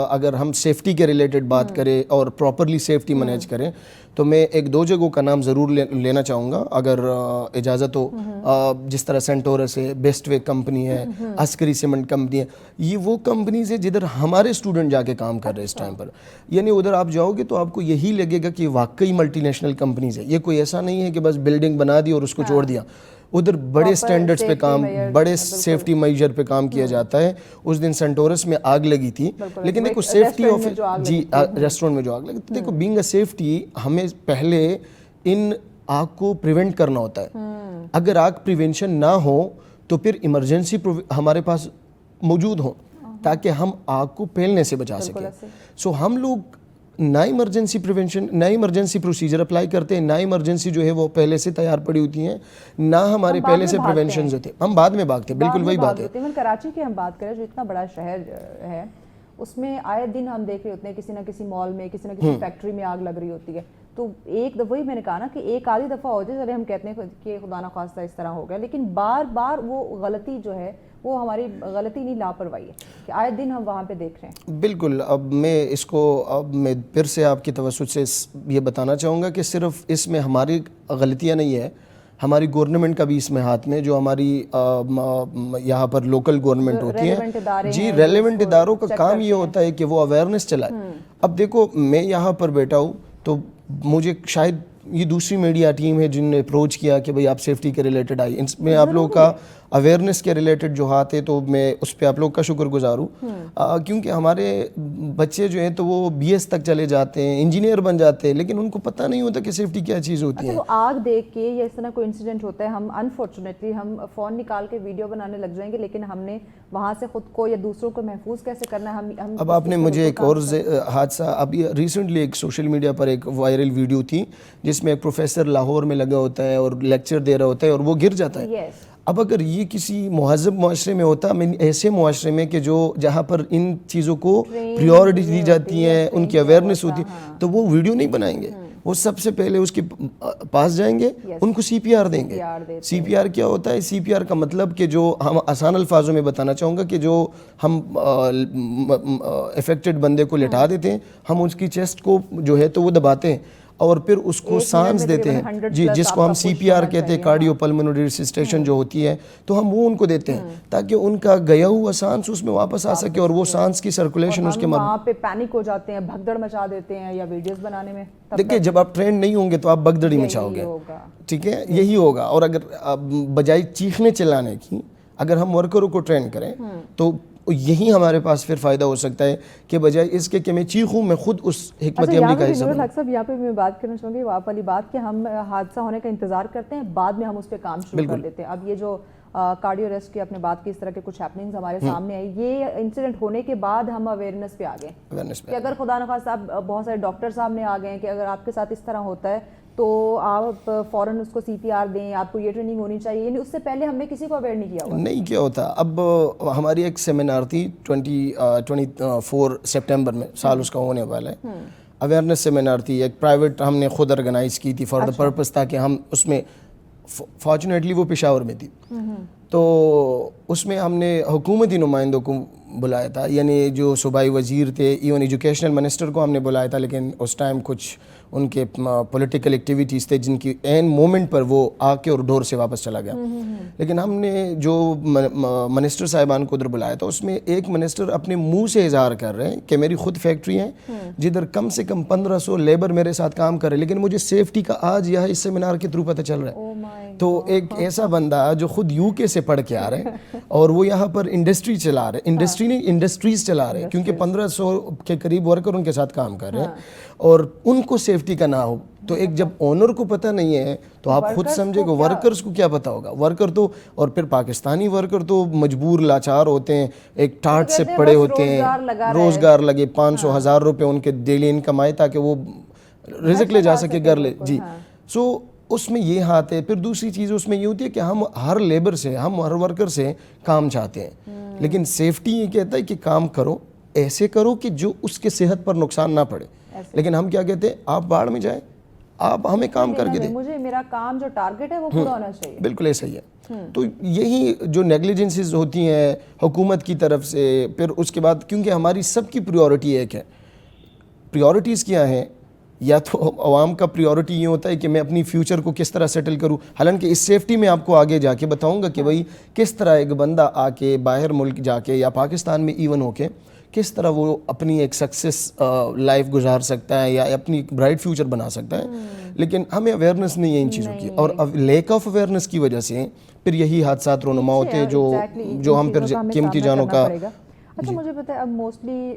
اگر ہم سیفٹی کے ریلیٹڈ بات کریں اور پراپرلی سیفٹی مینیج کریں تو میں 1-2 جگہوں کا نام ضرور لینا چاہوں گا اگر اجازت ہو. جس طرح سینٹورس ہے, بیسٹ وے کمپنی ہے, عسکری سیمنٹ کمپنی ہے, یہ وہ کمپنیز ہے جدھر ہمارے اسٹوڈنٹ جا کے کام کر رہے ہیں اس ٹائم پر. یعنی ادھر آپ جاؤ گے تو آپ کو یہی لگے گا کہ واقعی ملٹی نیشنل کمپنیز ہے. یہ کوئی ایسا نہیں ہے کہ بس بلڈنگ بنا دی اور اس کو چھوڑ دیا. ادھر بڑے سٹینڈرڈز پہ کام, بڑے سیفٹی میجر پہ کام کیا جاتا ہے. اس دن سینٹورس میں آگ لگی تھی, لیکن دیکھو سیفٹی آف جی ریسٹورنٹ میں جو آگ لگی تھی, دیکھو بینگ اے سیفٹی ہمیں پہلے ان آگ کو پریونٹ کرنا ہوتا ہے. اگر آگ پریونشن نہ ہو تو پھر ایمرجنسی ہمارے پاس موجود ہوں تاکہ ہم آگ کو پھیلنے سے بچا سکیں. سو ہم لوگ نہ ایمرجنسی پریونشن, نہ ایمرجنسی پروسیجر اپلائی کرتے ہیں, نہ ایمرجنسی جو ہے وہ پہلے سے تیار پڑی ہوتی ہیں, نہ ہمارے پہلے سے پریونشنز ہوتے ہیں, ہم بعد میں بھاگتے ہیں. بالکل وہی بات ہے. کراچی کی ہم بات کریں جو اتنا بڑا شہر ہے, اس میں آئے دن ہم دیکھ رہے ہوتے ہیں کسی نہ کسی مال میں, کسی نہ کسی فیکٹری میں آگ لگ رہی ہوتی ہے. تو ایک وہی میں نے کہا نا کہ ایک آدھی دفعہ ہو جائے, چلے ہم کہتے ہیں کہ خدا نہ خواستہ اس طرح ہو گیا, لیکن بار بار وہ غلطی جو ہے وہ ہماری غلطی نہیں, لاپرواہی ہے کہ آئے دن ہم وہاں پہ دیکھ رہے ہیں. بالکل. اب میں پھر سے آپ کی توسط سے یہ بتانا چاہوں گا کہ صرف اس میں ہماری غلطیاں نہیں ہے, ہماری گورنمنٹ کا بھی اس میں ہاتھ میں, جو ہماری یہاں پر لوکل گورنمنٹ ہوتی ہیں جی, ریلیونٹ اداروں کا کام یہ ہوتا ہے کہ وہ اویئرنیس چلائے. اب دیکھو میں یہاں پر بیٹھا ہوں تو مجھے شاید یہ دوسری میڈیا ٹیم ہے جن نے اپروچ کیا کہ بھئی آپ سیفٹی کے ریلیٹڈ آئی, اس میں آپ لوگوں کا اویئرنیس کے ریلیٹڈ جو ہاتھ ہے تو میں اس پہ آپ لوگ کا شکر گزار ہوں. کیونکہ ہمارے بچے جو ہیں تو وہ BS تک چلے جاتے ہیں, انجینئر بن جاتے ہیں, لیکن ان کو پتہ نہیں ہوتا کہ سیفٹی کیا چیز ہوتی ہے. وہ آگ دیکھ کے یا اس طرح کوئی انسیڈنٹ ہوتا ہے, ہم انفارچونیٹلی ہم فون نکال کے ویڈیو بنانے لگ جائیں گے, لیکن ہم نے وہاں سے خود کو یا دوسروں کو محفوظ کیسے کرنا ہے. اب آپ نے مجھے ایک اور حادثہ, ابھی ریسنٹلی ایک سوشل میڈیا پر ایک وائرل ویڈیو تھی جس میں ایک پروفیسر لاہور میں لگا ہوتا ہے اور لیکچر دے رہا ہوتا ہے اور وہ گر جاتا ہے. اب اگر یہ کسی مہذب معاشرے میں ہوتا، میں ایسے معاشرے میں کہ جو جہاں پر ان چیزوں کو پریورٹی دی جاتی ہیں، ان کی اویئرنیس ہوتی ہے، تو وہ ویڈیو نہیں بنائیں گے. وہ سب سے پہلے اس کے پاس جائیں گے، ان کو سی پی آر دیں گے. سی پی آر کیا ہوتا ہے؟ سی پی آر کا مطلب کہ جو ہم آسان الفاظوں میں بتانا چاہوں گا کہ جو ہم افیکٹڈ بندے کو لٹا دیتے ہیں، ہم اس کی چیسٹ کو جو ہے تو وہ دباتے ہیں اور پھر اس کو سانس دیتے ہیں، جی، جس کو ہم سی پی آر کہتے ہیں، کارڈیو پلمونری ریسسٹیشن جو ہوتی ہے، تو ہم وہ ان کو دیتے ہیں تاکہ ان کا گیا ہوا سانس اس میں واپس آ سکے اور وہ سانس کی سرکولیشن اس کے وہاں پہ پینک ہو جاتے ہیں، بھگدڑ مچا دیتے ہیں یا ویڈیوز بنانے میں. دیکھیں جب آپ ٹرینڈ نہیں ہوں گے تو آپ بگدڑی مچاؤ گے، ٹھیک ہے، یہی ہوگا. اور اگر بجائے چیخنے چلانے کی اگر ہم ورکروں کو ٹرین کریں تو یہی ہمارے پاس پھر فائدہ ہو سکتا ہے کہ بجائے اس کے کہ میں چیخوں، میں خود اس حکمت عملی کا حصہ بنوں. صاحب یہاں پہ میں بات کرنا چاہوں گی آپ والی بات کہ ہم حادثہ ہونے کا انتظار کرتے ہیں، بعد میں ہم اس پہ کام شروع کر دیتے ہیں. اب یہ جو کارڈیو ریسٹ کی اپنے بات کی، اس طرح کے کچھ ہیپننگز ہمارے سامنے آئی، یہ انسیڈنٹ ہونے کے بعد ہم اویئرنیس پہ آ گئے کہ اگر خدا نخواستہ اب بہت سارے ڈاکٹر سامنے آ گئے ہیں کہ اگر آپ کے ساتھ اس طرح ہوتا ہے تو آپ فوراً اس کو سی پی آر دیں، آپ کو یہ ٹریننگ ہونی چاہیے. یعنی اس سے پہلے ہم نے کسی کو اویئر نہیں کیا ہوا. نہیں کیا ہوتا. اب ہماری ایک سیمینار تھی 24 سپٹمبر میں، سال اس کا ہونے والا ہے، اویئرنیس سیمینار تھی، ایک پرائیویٹ ہم نے خود آرگنائز کی تھی فار دا پرپز، تاکہ ہم اس میں، فارچونیٹلی وہ پشاور میں تھی، تو اس میں ہم نے حکومتی نمائندوں کو بلایا تھا، یعنی جو صوبائی وزیر تھے، ایون ایجوکیشنل منسٹر کو ہم نے بلایا تھا، لیکن اس ٹائم کچھ ان کے پولیٹیکل ایکٹیویٹیز تھے جن کی عین مومنٹ پر وہ آ کے اور ڈور سے واپس چلا گیا. لیکن ہم نے جو منسٹر صاحبان کو ادھر بلایا تھا، اس میں ایک منسٹر اپنے منہ سے اظہار کر رہے ہیں کہ میری خود فیکٹری ہے جدھر کم سے کم 1500 لیبر میرے ساتھ کام کر رہے ہیں، لیکن مجھے سیفٹی کا آج یہاں اس سیمینار کے تھرو پتہ چل رہا ہے. تو ایک ایسا بندہ جو خود یو کے سے پڑھ کے آ رہے ہیں اور وہ یہاں پر انڈسٹری چلا رہے ہیں، انڈسٹری نہیں، انڈسٹریز چلا رہے ہیں، کیونکہ 1500 کے قریب ورکر ان کے ساتھ کام کر رہے ہیں اور ان کو سیفٹی کا نہ ہو. تو ایک جب اونر کو پتہ نہیں ہے تو آپ خود سمجھے کہ ورکرز کو کیا پتہ ہوگا. ورکر تو، اور پھر پاکستانی ورکر تو مجبور لاچار ہوتے ہیں، ایک ٹاٹ سے پڑے ہوتے ہیں، روزگار لگے 500,000 روپے ان کے ڈیلی انکم آئے تاکہ وہ رزق لے جا سکے، گھر لے. جی، سو اس میں یہ ہاتھ ہے. پھر دوسری چیز اس میں یہ ہوتی ہے کہ ہم ہر لیبر سے، ہم ہر ورکر سے کام چاہتے ہیں، لیکن سیفٹی یہ کہتا ہے کہ کام کرو، ایسے کرو کہ جو اس کے صحت پر نقصان نہ پڑے. لیکن ہم کیا کہتے ہیں؟ آپ باڑ میں جائیں، آپ ہمیں کام کر کے دیں، مجھے میرا کام جو ٹارگٹ ہے وہ پورا ہونا چاہیے. بالکل ایسا ہی ہے. تو یہی جو نیگلیجنسز ہوتی ہیں حکومت کی طرف سے، پھر اس کے بعد کیونکہ ہماری سب کی پریورٹی ایک ہے. پریورٹیز کیا ہیں؟ یا تو عوام کا پریورٹی یہ ہوتا ہے کہ میں اپنی فیوچر کو کس طرح سیٹل کروں. حالانکہ اس سیفٹی میں آپ کو آگے جا کے بتاؤں گا کہ بھائی کس طرح ایک بندہ آ کے باہر ملک جا کے یا پاکستان میں ایون ہو کے کس طرح وہ اپنی ایک سکسیس لائف گزار سکتا ہے یا اپنی برائٹ فیوچر بنا سکتا ہے. لیکن ہمیں اویئرنیس نہیں ہے ان چیزوں کی، اور لیک آف اویئرنیس کی وجہ سے پھر یہی حادثات رونما ہوتے ہیں جو ہم پھر قیمتی جانوں کا. اچھا مجھے پتہ ہے اب موسٹلی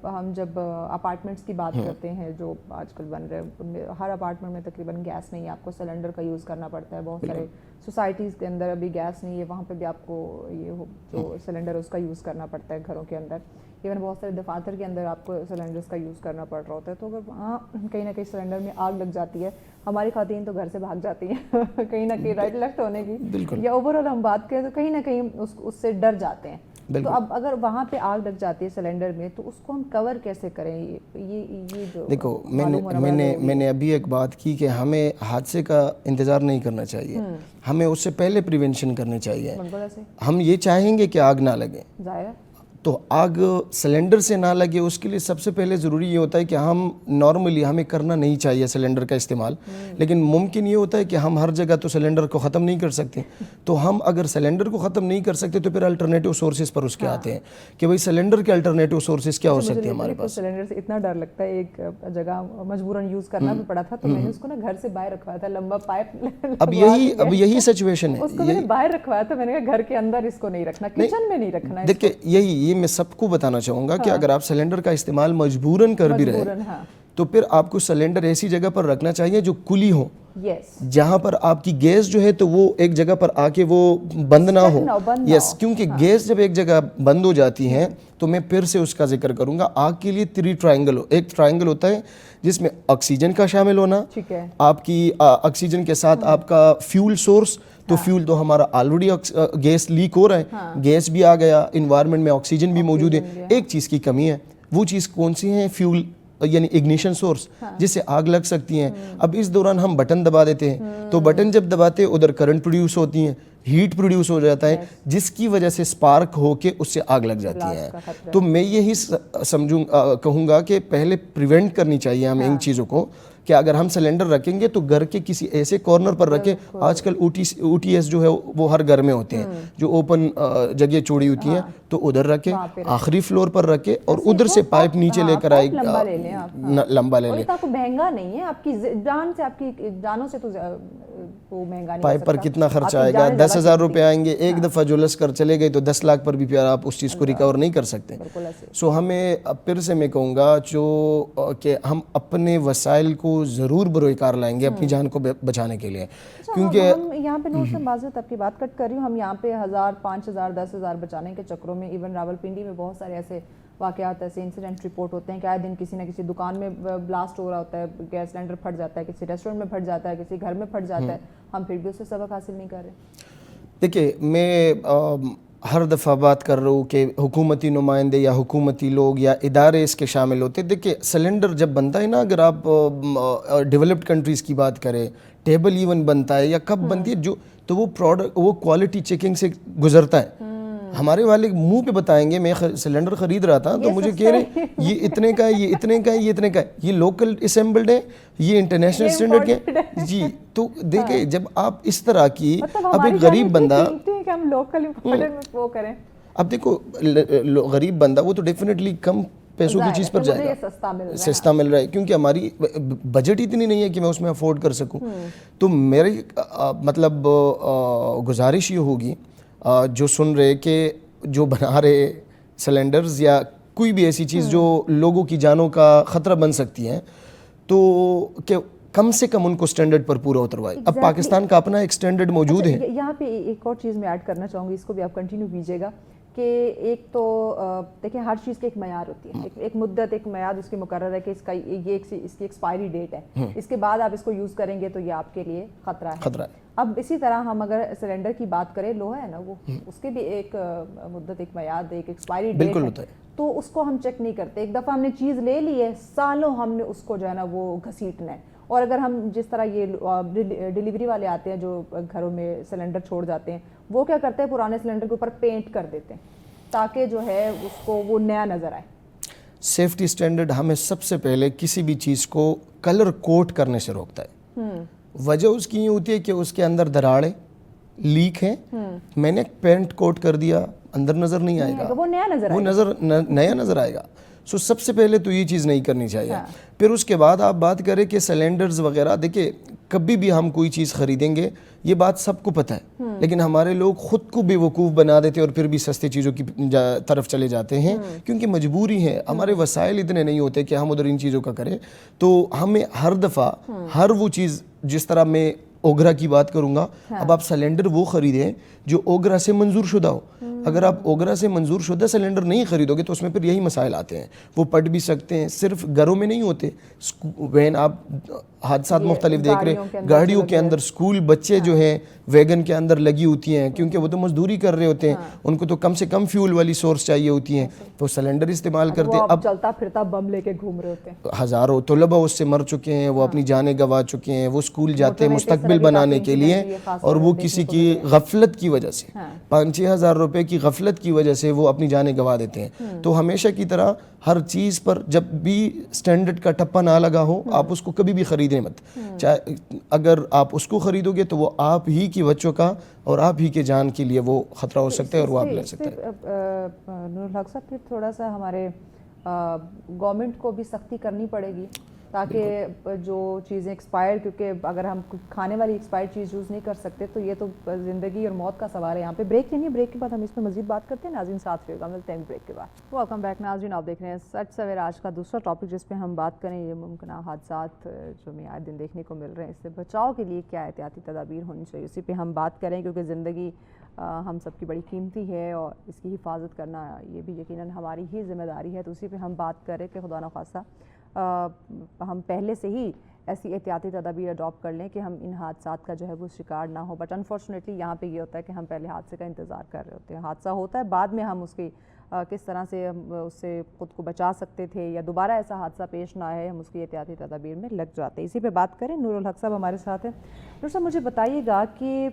ہم جب اپارٹمنٹس کی بات کرتے ہیں جو آج کل بن رہے ہیں، ان میں ہر اپارٹمنٹ میں تقریباً گیس نہیں ہے، آپ کو سلنڈر کا یوز کرنا پڑتا ہے. بہت سارے سوسائٹیز کے اندر ابھی گیس نہیں ہے، وہاں پہ بھی آپ کو یہ جو سلنڈر اس کا یوز کرنا پڑتا ہے گھروں کے اندر. ایون بہت سارے دفاتر کے اندر آپ کو سلنڈرس کا یوز کرنا پڑ رہا ہوتا ہے. تو اگر وہاں کہیں نہ کہیں سلنڈر میں آگ لگ جاتی ہے، ہماری خواتین تو گھر سے بھاگ جاتی ہیں کہیں نہ کہیں رائٹ لیفٹ ہونے کی، یا اوور آل ہم بات کریں تو کہیں نہ کہیں اس سے ڈر جاتے ہیں. تو اب اگر وہاں پہ آگ لگ جاتی ہے سلنڈر میں تو اس کو ہم کور کیسے کریں؟ یہ جو دیکھو، میں نے ابھی ایک بات کی کہ ہمیں حادثے کا انتظار نہیں کرنا چاہیے، ہمیں اس سے پہلے پریونشن کرنی چاہیے. ہم یہ چاہیں گے کہ آگ نہ لگے، تو آگ سلنڈر سے نہ لگے اس کے لیے سب سے پہلے ضروری یہ ہوتا ہے کہ ہم نارملی ہمیں کرنا نہیں چاہیے سلنڈر کا استعمال. لیکن ممکن یہ ہوتا ہے کہ ہم ہر جگہ تو سلنڈر کو ختم نہیں کر سکتے. تو ہم اگر سلنڈر کو ختم نہیں کر سکتے تو پھر الٹرنیٹیو سورسز پر اس کے آتے ہیں کہ بھئی سلنڈر کے الٹرنیٹیو سورسز کیا ہو سکتے ہیں ہمارے پاس. سلنڈر سے اتنا ڈر لگتا ہے، ایک جگہ مجبوراً یوز کرنا بھی پڑا تھا تو میں نے اس کو نا گھر سے باہر رکھوایا تھا، لمبا پائپ. اب یہی سچویشن ہے، اس کو میں نے باہر رکھوایا تھا. میں نے کہا گھر کے اندر اس کو نہیں رکھنا، کچن میں نہیں رکھنا. دیکھیں یہ میں سب کو بتانا چاہوں گا کہ اگر آپ سلنڈر کا استعمال مجبوراً کر بھی رہے تو پھر آپ کو سلنڈر ایسی جگہ پر رکھنا چاہیے جو کھلی ہو, یس جہاں پر آپ کی گیس جو ہے تو وہ ایک جگہ پر آ کے وہ بند نہ ہو. یس, کیونکہ گیس جب ایک جگہ بند ہو جاتی ہے تو میں پھر سے اس کا ذکر کروں گا. آگ کے لیے 3 ٹرائنگل ایک ٹرائنگل ہوتا ہے جس میں آکسیجن کا شامل ہونا, ٹھیک ہے, آپ کی آکسیجن کے ساتھ آپ کا فیول سورس, تو فیول تو ہمارا آلریڈی گیس لیک ہو رہا ہے, گیس بھی آ گیا, انوائرمنٹ میں آکسیجن بھی موجود ہے. ایک چیز کی کمی ہے, وہ چیز کون سی ہے؟ فیول یعنی اگنیشن سورس, جس سے آگ لگ سکتی ہیں. اب اس دوران ہم بٹن دبا دیتے ہیں, تو بٹن جب دباتے ادھر کرنٹ پروڈیوس ہوتی ہیں, ہیٹ پروڈیوس ہو جاتا ہے, جس کی وجہ سے سپارک ہو کے اس سے آگ لگ جاتی ہے. تو میں یہی کہوں گا کہ پہلے پریونٹ کرنی چاہیے ہمیں ان چیزوں کو, کہ اگر ہم سلنڈر رکھیں گے تو گھر کے کسی ایسے کارنر پر رکھیں. آج کل او ٹی ایس جو ہے وہ ہر گھر میں ہوتے ہیں, جو اوپن جگہ چوڑی ہوتی ہیں, تو ادھر رکھیں, آخری فلور پر رکھیں, اور ادھر سے پائپ نیچے لے کر آئے, لمبا لے لیں. آپ مہنگا نہیں ہے, آپ کی جان سے, آپ کی جانوں سے تو وہ مہنگا نہیں. پائپ پر کتنا خرچہ آئے گا؟ 10,000 روپے آئیں گے. ایک دفعہ جو لس کر چلے گئے تو 10 لاکھ پر بھی پھر آپ اس چیز کو ریکور نہیں کر سکتے. سو ہمیں پھر سے میں کہوں گا کہ ہم اپنے وسائل کو ضرور بروئے کار لائیں گے اپنی جان کو بچانے کے لیے. کیونکہ ہم یہاں پہ نور سے معذرت آپ کی بات کٹ کر رہی ہوں, ہم یہاں پہ 1,000 5,000 10,000 بچانے کے چکروں میں ایون راولپنڈی میں بہت سارے ایسے واقعات, ایسے انسیڈنٹ رپورٹ ہوتے ہیں کہ آئے دن کسی نہ کسی دکان میں بلاسٹ ہو رہا ہوتا ہے, گیس سلنڈر پھٹ جاتا ہے, کسی ریسٹورینٹ میں پھٹ جاتا ہے, کسی گھر میں پھٹ جاتا ہے, ہم پھر بھی اس سے سبق حاصل نہیں کر رہے. دیکھیے, میں ہر دفعہ بات کر رہا ہوں کہ حکومتی نمائندے یا حکومتی لوگ یا ادارے اس کے شامل ہوتے. دیکھیے, سلنڈر جب بنتا ہے نا, اگر آپ ڈیولپڈ کنٹریز کی بات کریں, ٹیبل ایون بنتا ہے یا کپ بنتی ہے, تو وہ پروڈکٹ وہ کوالٹی چیکنگ سے گزرتا ہے. ہمارے والے منہ پہ بتائیں گے, میں سلنڈر خرید رہا تھا تو مجھے کہہ رہے یہ اتنے کا ہے, یہ اتنے کا ہے, یہ اتنے کا ہے, یہ لوکل اسمبلڈ ہے, یہ انٹرنیشنل اسٹینڈرڈ ہے جی. تو دیکھیں, جب آپ اس طرح کی, اب ایک غریب بندہ, اب دیکھو غریب بندہ وہ تو ڈیفینیٹلی کم پیسوں کی چیز پر جائے گا, سستا مل رہا ہے, کیونکہ ہماری بجٹ اتنی نہیں ہے کہ میں اس میں افورڈ کر سکوں. تو میری مطلب گزارش یہ ہوگی, جو سن رہے کہ جو بنا رہے سلنڈرز یا کوئی بھی ایسی چیز جو لوگوں کی جانوں کا خطرہ بن سکتی ہیں, تو کہ کم سے کم ان کو سٹینڈرڈ پر پورا اتروائے. اب پاکستان کا اپنا ایک سٹینڈرڈ موجود ہے. یہاں پہ ایک اور چیز میں ایڈ کرنا چاہوں گی, اس کو بھی آپ کنٹینیو کیجیے گا, کہ ایک تو دیکھیں ہر چیز کی ایک معیار ہوتی ہے, ایک مدت, ایک میعاد اس کی مقرر ہے کہ اس کا یہ اس کی ایکسپائری ڈیٹ ہے, اس کے بعد آپ اس کو یوز کریں گے تو یہ آپ کے لیے خطرہ ہے. اب اسی طرح ہم اگر سلنڈر کی بات کریں, لوہا ہے نا, وہ اس کے بھی ایک مدت, ایک میعاد, ایک ایکسپائری ڈیٹ ہے, تو اس کو ہم چیک نہیں کرتے. ایک دفعہ ہم نے چیز لے لی ہے, سالوں ہم نے اس کو جو ہے نا وہ گھسیٹنا ہے. اور اگر ہم جس طرح یہ ڈیلیوری والے آتے ہیں جو گھروں میں سلنڈر چھوڑ جاتے ہیں, وہ کیا کرتے ہیں, پرانے سلنڈر کے اوپر پینٹ کر دیتے ہیں تاکہ جو ہے اس کو وہ نیا نظر آئے. سیفٹی سٹینڈرڈ ہمیں سب سے پہلے کسی بھی چیز کو کلر کوٹ کرنے سے روکتا ہے. وجہ اس کی یہ ہوتی ہے کہ اس کے اندر دراڑیں, لیک ہیں, میں نے پینٹ کوٹ کر دیا, اندر نظر نہیں آئے گا, وہ نیا نظر آئے گا. سو سب سے پہلے تو یہ چیز نہیں کرنی چاہیے. پھر اس کے بعد آپ بات کریں کہ سلنڈرز وغیرہ, دیکھیں کبھی بھی ہم کوئی چیز خریدیں گے, یہ بات سب کو پتہ ہے, لیکن ہمارے لوگ خود کو بے وقوف بنا دیتے اور پھر بھی سستے چیزوں کی طرف چلے جاتے ہیں, کیونکہ مجبوری ہے, ہمارے وسائل اتنے نہیں ہوتے کہ ہم ادھر ان چیزوں کا کریں. تو ہمیں ہر دفعہ ہر وہ چیز, جس طرح میں اوگرا کی بات کروں گا, اب آپ سلنڈر وہ خریدیں جو اوگرا سے منظور شدہ ہو. اگر آپ اوگرا سے منظور شدہ سلنڈر نہیں خریدو گے تو اس میں پھر یہی مسائل آتے ہیں, وہ پٹ بھی سکتے ہیں. صرف گھروں میں نہیں ہوتے, وین آپ حادثات مختلف دیکھ رہے ہیں, گاڑیوں کے اندر, اسکول بچے جو ہیں ویگن کے اندر لگی ہوتی ہیں, کیونکہ وہ تو مزدوری کر رہے ہوتے ہیں, ان کو تو کم سے کم فیول والی سورس چاہیے ہوتی ہیں, تو سلنڈر استعمال کرتے ہیں. اب چلتا پھرتا بم لے کے گھوم رہے ہوتے ہیں, ہزاروں طلبہ اس سے مر چکے ہیں, وہ اپنی جانیں گنوا چکے ہیں, وہ اسکول جاتے ہیں مستقبل بنانے کے لیے, اور وہ کسی کی غفلت کی وجہ سے, 5-6 ہزار روپے کی غفلت کی وجہ سے وہ اپنی جانیں گنوا دیتے ہیں. تو ہمیشہ کی طرح ہر چیز پر جب بھی سٹینڈرڈ کا ٹپا نہ لگا ہو, آپ اس کو کبھی بھی خریدیں مت. چاہے اگر آپ اس کو خریدو گے تو وہ آپ ہی کی بچوں کا اور آپ ہی کے جان کے لیے وہ خطرہ ہو سکتا ہے, اور وہ آپ لے سکتے ہیں. نور الحق صاحب, پھر تھوڑا سا ہمارے گورنمنٹ کو بھی سختی کرنی پڑے گی. تاکہ جو چیزیں ایکسپائر، کیونکہ اگر ہم کھانے والی ایکسپائر چیز یوز نہیں کر سکتے تو یہ تو زندگی اور موت کا سوال ہے. یہاں پہ بریک لینی ہے، بریک کے بعد ہم اس پہ مزید بات کرتے ہیں. ناظرین ساتھ رہیے گا، ملتے ہیں بریک کے بعد. ویلکم بیک ناظرین، آپ دیکھ رہے ہیں سچ سویرا. آج کا دوسرا ٹاپک جس پہ ہم بات کریں یہ ممکنہ حادثات جو ہمیں آئے دن دیکھنے کو مل رہے ہیں، اس سے بچاؤ کے لیے کیا احتیاطی تدابیر ہونی چاہیے، اسی پہ ہم بات کریں. کیونکہ زندگی ہم سب کی بڑی قیمتی ہے اور اس کی حفاظت کرنا یہ بھی یقیناً ہماری ہی ذمہ داری ہے. تو اسی پہ ہم بات کریں کہ خدا نخواستہ ہم پہلے سے ہی ایسی احتیاطی تدابیر اڈاپٹ کر لیں کہ ہم ان حادثات کا جو ہے وہ شکار نہ ہو. بٹ انفارچونیٹلی یہاں پہ یہ ہوتا ہے کہ ہم پہلے حادثے کا انتظار کر رہے ہوتے ہیں. حادثہ ہوتا ہے، بعد میں ہم اس کی کس طرح سے اس سے خود کو بچا سکتے تھے یا دوبارہ ایسا حادثہ پیش نہ آئے، ہم اس کی احتیاطی تدابیر میں لگ جاتے ہیں. اسی پہ بات کریں. نور الحق صاحب ہمارے ساتھ ہیں. نور صاحب مجھے بتائیے گا کہ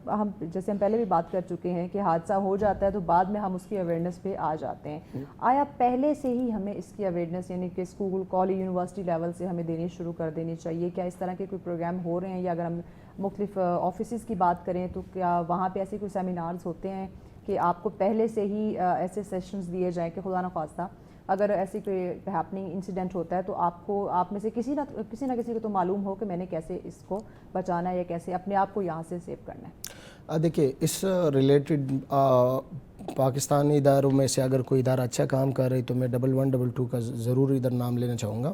ہم جیسے ہم پہلے بھی بات کر چکے ہیں کہ حادثہ ہو جاتا ہے تو بعد میں ہم اس کی اویئرنیس پہ آ جاتے ہیں. آیا پہلے سے ہی ہمیں اس کی اویئرنیس یعنی کہ اسکول، کالج، یونیورسٹی لیول سے ہمیں دینی شروع کر دینی چاہیے؟ کیا اس طرح کے کوئی پروگرام ہو رہے ہیں؟ یا اگر ہم مختلف آفیسز کی بات کریں تو کیا وہاں پہ ایسے کوئی سیمینارز ہوتے ہیں کہ آپ کو پہلے سے ہی ایسے سیشنز دیے جائیں کہ خدا نخواستہ اگر ایسی کوئی ہیپننگ انسیڈنٹ ہوتا ہے تو آپ میں سے کسی نہ کسی کو تو معلوم ہو کہ میں نے کیسے اس کو بچانا ہے یا کیسے اپنے آپ کو یہاں سے سیو کرنا ہے؟ دیکھیے اس ریلیٹڈ پاکستانی اداروں میں سے اگر کوئی ادارہ اچھا کام کر رہے تو میں 1122 کا ضرور ادھر نام لینا چاہوں گا.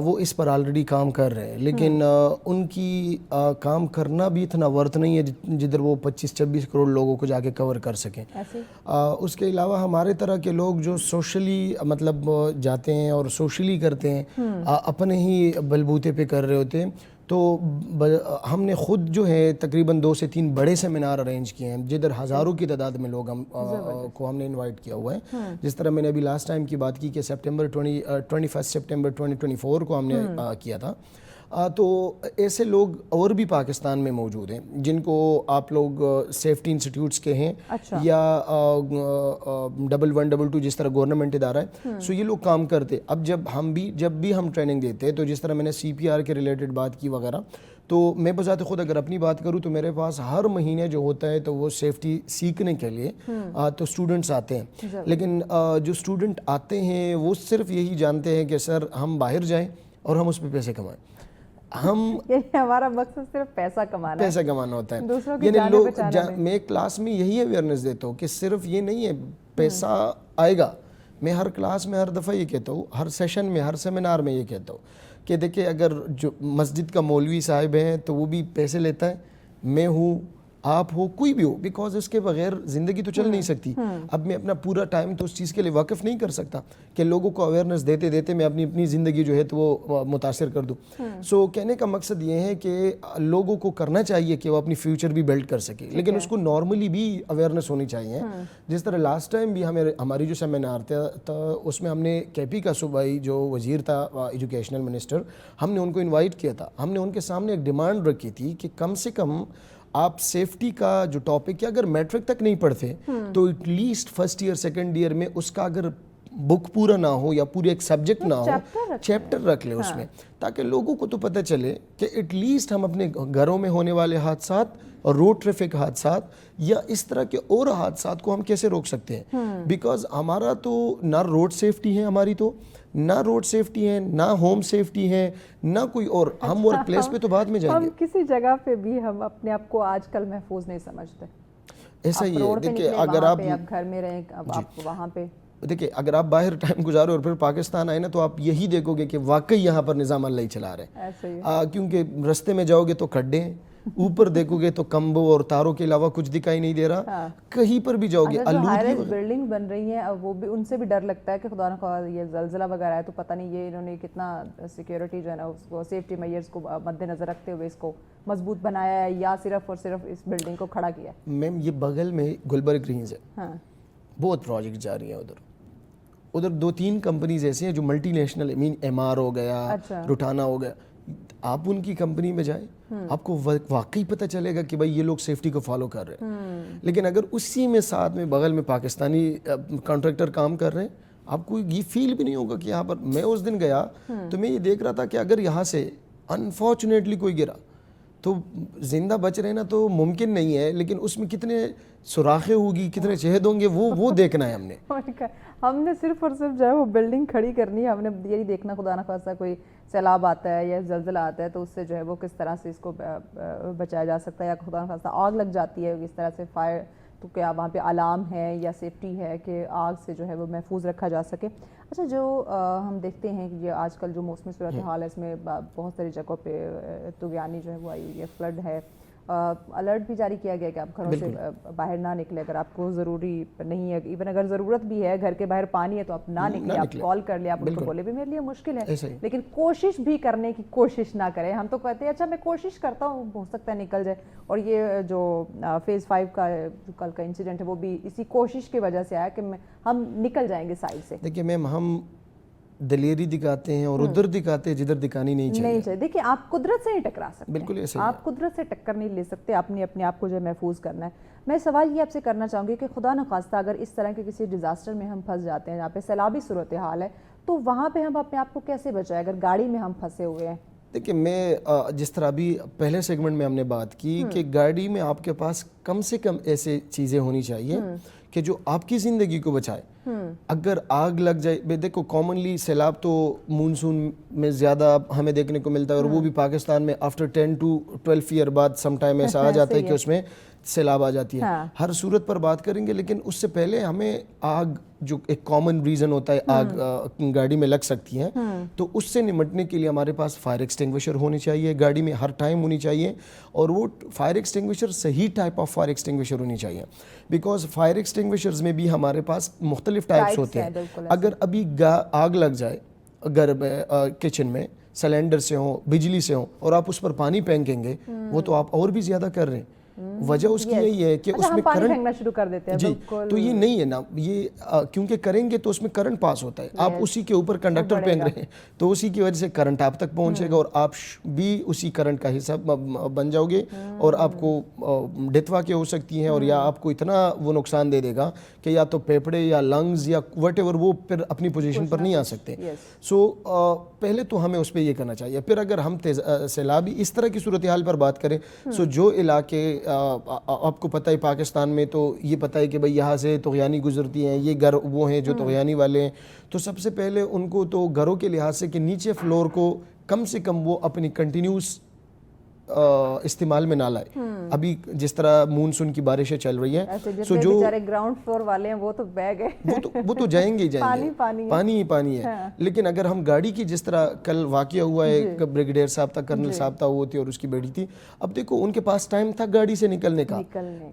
وہ اس پر آلریڈی کام کر رہے ہیں، لیکن ان کی کام کرنا بھی اتنا ورتھ نہیں ہے جدھر وہ 25-26 کروڑ لوگوں کو جا کے کور کر سکیں. اس کے علاوہ ہمارے طرح کے لوگ جو سوشلی مطلب جاتے ہیں اور سوشلی کرتے ہیں، اپنے ہی بلبوتے پہ کر رہے ہوتے ہیں. تو ہم نے خود جو ہے تقریباً 2 سے 3 بڑے سیمینار ارینج کیے ہیں جدھر ہزاروں کی تعداد میں لوگ کو ہم نے انوائٹ کیا ہوا ہے. جس طرح میں نے ابھی لاسٹ ٹائم کی بات کی کہ 21 سپٹمبر 2024 کو ہم نے کیا تھا. تو ایسے لوگ اور بھی پاکستان میں موجود ہیں جن کو آپ لوگ سیفٹی انسٹیٹیوٹس کے ہیں یا 1122 جس طرح گورنمنٹ ادارہ ہے. سو یہ لوگ کام کرتے. اب جب بھی ہم ٹریننگ دیتے ہیں تو جس طرح میں نے CPR کے ریلیٹڈ بات کی وغیرہ، تو میں بذات خود اگر اپنی بات کروں تو میرے پاس ہر مہینے جو ہوتا ہے تو وہ سیفٹی سیکھنے کے لیے تو اسٹوڈنٹس آتے ہیں. لیکن جو اسٹوڈنٹ آتے ہیں وہ صرف یہی جانتے ہیں کہ سر ہم باہر جائیں اور ہم اس پہ پیسے کمائیں. ہمارا مقصد صرف پیسہ کمانا ہوتا ہے. یعنی میں کلاس میں یہی اویئرنیس دیتا ہوں کہ صرف یہ نہیں ہے پیسہ آئے گا. میں ہر کلاس میں ہر دفعہ یہ کہتا ہوں، ہر سیشن میں، ہر سیمینار میں یہ کہتا ہوں کہ دیکھیں اگر جو مسجد کا مولوی صاحب ہے تو وہ بھی پیسے لیتا ہے، میں ہوں، آپ ہو، کوئی بھی ہو، بیکاز اس کے بغیر زندگی تو چل نہیں سکتی. اب میں اپنا پورا ٹائم تو اس چیز کے لیے وقف نہیں کر سکتا کہ لوگوں کو اویئرنیس دیتے دیتے میں اپنی زندگی جو ہے تو وہ متاثر کر دوں. سو کہنے کا مقصد یہ ہے کہ لوگوں کو کرنا چاہیے کہ وہ اپنی فیوچر بھی بلڈ کر سکے، لیکن اس کو نارملی بھی اویئرنیس ہونی چاہیے. جس طرح لاسٹ ٹائم بھی ہماری جو سیمینار تھا اس میں ہم نے KP کا صوبائی جو وزیر تھا ایجوکیشنل منسٹر، ہم نے ان کو انوائٹ کیا تھا. ہم نے ان کے سامنے ایک ڈیمانڈ رکھی تھی کہ کم سے کم آپ سیفٹی کا جو ٹاپک ہے اگر میٹرک تک نہیں پڑھتے تو at least first year second year میں اس کا اگر بک پورا نہ ہو یا پورے ایک سبجیکٹ نہ ہو، چیپٹر رکھ لیں اس میں، تاکہ لوگوں کو تو پتہ چلے کہ ایٹ لیسٹ ہم اپنے گھروں میں ہونے والے حادثات اور روڈ ٹریفک حادثات یا اس طرح کے اور حادثات کو ہم کیسے روک سکتے ہیں. بیکاز ہمارا تو نہ روڈ سیفٹی ہے، ہماری تو نہ روڈ سیفٹی ہے، نہ ہوم سیفٹی ہے، نہ کوئی اور. ہم ورک پلیس پہ تو بعد میں جائیں گے. ہم کسی جگہ پہ بھی ہم اپنے آپ کو آج کل محفوظ نہیں سمجھتے. ایسا ہی ہے. دیکھیں اگر آپ گھر میں رہیں، اب آپ وہاں پہ دیکھیں اگر آپ باہر ٹائم گزارو اور پھر پاکستان آئے نا تو آپ یہی دیکھو گے کہ واقعی یہاں پر نظام اللہ ہی چلا رہے ہیں. کیونکہ رستے میں جاؤ گے تو کھڈے ہیں، اوپر دیکھو گے تو کمبوں اور تاروں کے علاوہ کچھ دکھائی نہیں دے رہا. کہیں پر بھی جاؤ گے بلڈنگ بن رہی ہیں، وہ بھی ان سے بھی ڈر لگتا ہے کہ خدا نخواستہ یہ زلزلہ وغیرہ ہے تو پتہ نہیں یہ انہوں نے کتنا سیکیورٹی جو ہے نا اس کو سیفٹی میئرز کو مد نظر رکھتے ہوئے اس کو مضبوط بنایا ہے یا صرف اور صرف اس بلڈنگ کو کھڑا کیا ہے. میم یہ بغل میں گلبرگ گرینز ہے، بہت پروجیکٹ جاری ہیں ادھر 2-3 کمپنیز ایسی ہیں جو ملٹی نیشنل، MR ہو گیا، روٹانا ہو گیا. آپ ان کی کمپنی میں جائیں، آپ کو واقعی پتہ چلے گا کہ بھائی یہ لوگ سیفٹی کو فالو کر رہے ہیں. لیکن اگر اسی میں ساتھ میں بغل میں پاکستانی کانٹریکٹر کام کر رہے ہیں، آپ کو یہ فیل بھی نہیں ہوگا کہ یہاں پر. میں اس دن گیا تو میں یہ دیکھ رہا تھا کہ اگر یہاں سے انفارچونیٹلی کوئی گرا تو زندہ بچ رہنا تو ممکن نہیں ہے، لیکن اس میں کتنے سوراخیں ہوگی، کتنے شہد ہوں گے، وہ دیکھنا ہے ہم نے. ہم نے صرف اور صرف جو ہے وہ بلڈنگ کھڑی کرنی ہے، ہم نے یہی دیکھنا خدا نہ خواستہ کوئی سیلاب آتا ہے یا زلزلہ آتا ہے تو اس سے جو ہے وہ کس طرح سے اس کو بچایا جا سکتا ہے، یا خدا نہ خواستہ آگ لگ جاتی ہے اس طرح سے فائر، تو کیا وہاں پہ الارم ہے یا سیفٹی ہے کہ آگ سے جو ہے وہ محفوظ رکھا جا سکے. اچھا، جو ہم دیکھتے ہیں کہ یہ آج کل جو موسمی صورتحال ہے اس میں بہت ساری جگہوں پہ طغیانی جو ہے وہ آئی ہوئی ہے، فلڈ ہے، الرٹ بھی جاری کیا گیا کہ آپ گھروں سے باہر نہ نکلے، اگر آپ کو ضروری نہیں ہے، ایون اگر ضرورت بھی ہے، گھر کے باہر پانی ہے تو آپ نہ نکلے، آپ کال کر لیں، آپ ان کو بولے بھی میرے لیے مشکل ہے، لیکن کوشش بھی کرنے کی کوشش نہ کریں. ہم تو کہتے ہیں اچھا میں کوشش کرتا ہوں، ہو سکتا ہے نکل جائے. اور یہ جو فیز 5 کا جو کل کا انسیڈنٹ ہے وہ بھی اسی کوشش کی وجہ سے آیا کہ ہم نکل جائیں گے سائڈ سے. دیکھیے میم، ہم دلیری دکھاتے ہیں اور ادھر دکھاتے ہیں جدھر دکھانی نہیں چاہیے. دیکھیے آپ قدرت سے نہیں ٹکرا سکتے، بالکل ایسے ہی آپ قدرت سے ٹکر نہیں لے سکتے، اپنے آپ کو جو ہے محفوظ کرنا ہے. میں سوال یہ آپ سے کرنا چاہوں گی کہ خدا نہ خواستہ اگر اس طرح کے کسی ڈیزاسٹر میں ہم پھنس جاتے ہیں جہاں پہ سیلابی صورتحال ہے تو وہاں پہ ہم اپنے آپ کو کیسے بچائیں اگر گاڑی میں ہم پھنسے ہوئے ہیں؟ دیکھیں، میں جس طرح بھی پہلے سیگمنٹ میں ہم نے بات کی کہ گاڑی میں آپ کے پاس کم سے کم ایسے چیزیں ہونی چاہیے کہ جو آپ کی زندگی کو بچائے. اگر آگ لگ جائے، دیکھو کامنلی سیلاب تو مونسون میں زیادہ ہمیں دیکھنے کو ملتا ہے، اور وہ بھی پاکستان میں آفٹر 10 to 12 ایئر بعد سم ٹائم ایسا آ جاتا ہے کہ اس میں سیلاب آ جاتی ہے. ہر صورت پر بات کریں گے، لیکن اس سے پہلے ہمیں آگ جو ایک کامن ریزن ہوتا ہے آگ گاڑی میں لگ سکتی ہے، تو اس سے نمٹنے کے لیے ہمارے پاس فائر ایکسٹنگوشر ہونی چاہیے، گاڑی میں ہر ٹائم ہونی چاہیے، اور وہ فائر ایکسٹنگوشر صحیح ٹائپ آف فائر ایکسٹنگوشر ہونی چاہیے. بیکاز فائر ایکسٹنگوشرز میں بھی ہمارے پاس مختلف ٹائپس ہوتے ہیں. اگر ابھی آگ لگ جائے گھر میں، کچن میں، سلینڈر سے ہوں، بجلی سے ہوں، اور آپ اس پر پانی پھینکیں گے، وہ تو آپ اور بھی زیادہ کر رہے ہیں. وجہ اس کی یہی ہے کہ اس میں پانی پھینکنا شروع کر دیتے ہیں. جی، تو یہ نہیں ہے نا، یہ کیونکہ کریں گے تو اس میں کرنٹ پاس ہوتا ہے، آپ اسی کے اوپر کنڈکٹر پھینک رہے ہیں تو اسی کی وجہ سے کرنٹ آپ تک پہنچے گا اور آپ بھی اسی کرنٹ کا حصہ بن جاؤ گے، اور آپ کو ڈیتھ واقع ہو سکتی ہیں، اور یا آپ کو اتنا وہ نقصان دے دے گا کہ یا تو پھیپھڑے یا لنگز یا وٹ ایور وہ پھر اپنی پوزیشن پر نہیں آ سکتے. سو پہلے تو ہمیں اس پہ یہ کرنا چاہیے. پھر اگر ہم سیلابی اس طرح کی صورتحال پر بات کریں، سو جو علاقے آپ کو پتہ ہے پاکستان میں تو یہ پتہ ہے کہ بھئی یہاں سے طغیانی گزرتی ہیں، یہ گھر وہ ہیں جو طغیانی والے ہیں، تو سب سے پہلے ان کو تو گھروں کے لحاظ سے کہ نیچے فلور کو کم سے کم وہ اپنی کنٹینیوس استعمال میں نہ لائے. ابھی جس طرح مونسون کی بارشیں چل رہی ہیں، سو جو بیچارے گراؤنڈ فلور والے ہیں وہ تو بہ گئے، وہ تو جائیں گے پانی ہی پانی ہے. لیکن اگر ہم گاڑی کی، جس طرح کل واقعہ ہوا ہے، بریگیڈیئر صاحب تھا، کرنل صاحب تھا، وہ تھے اور اس کی بیٹی تھی. اب دیکھو ان کے پاس ٹائم تھا گاڑی سے نکلنے کا،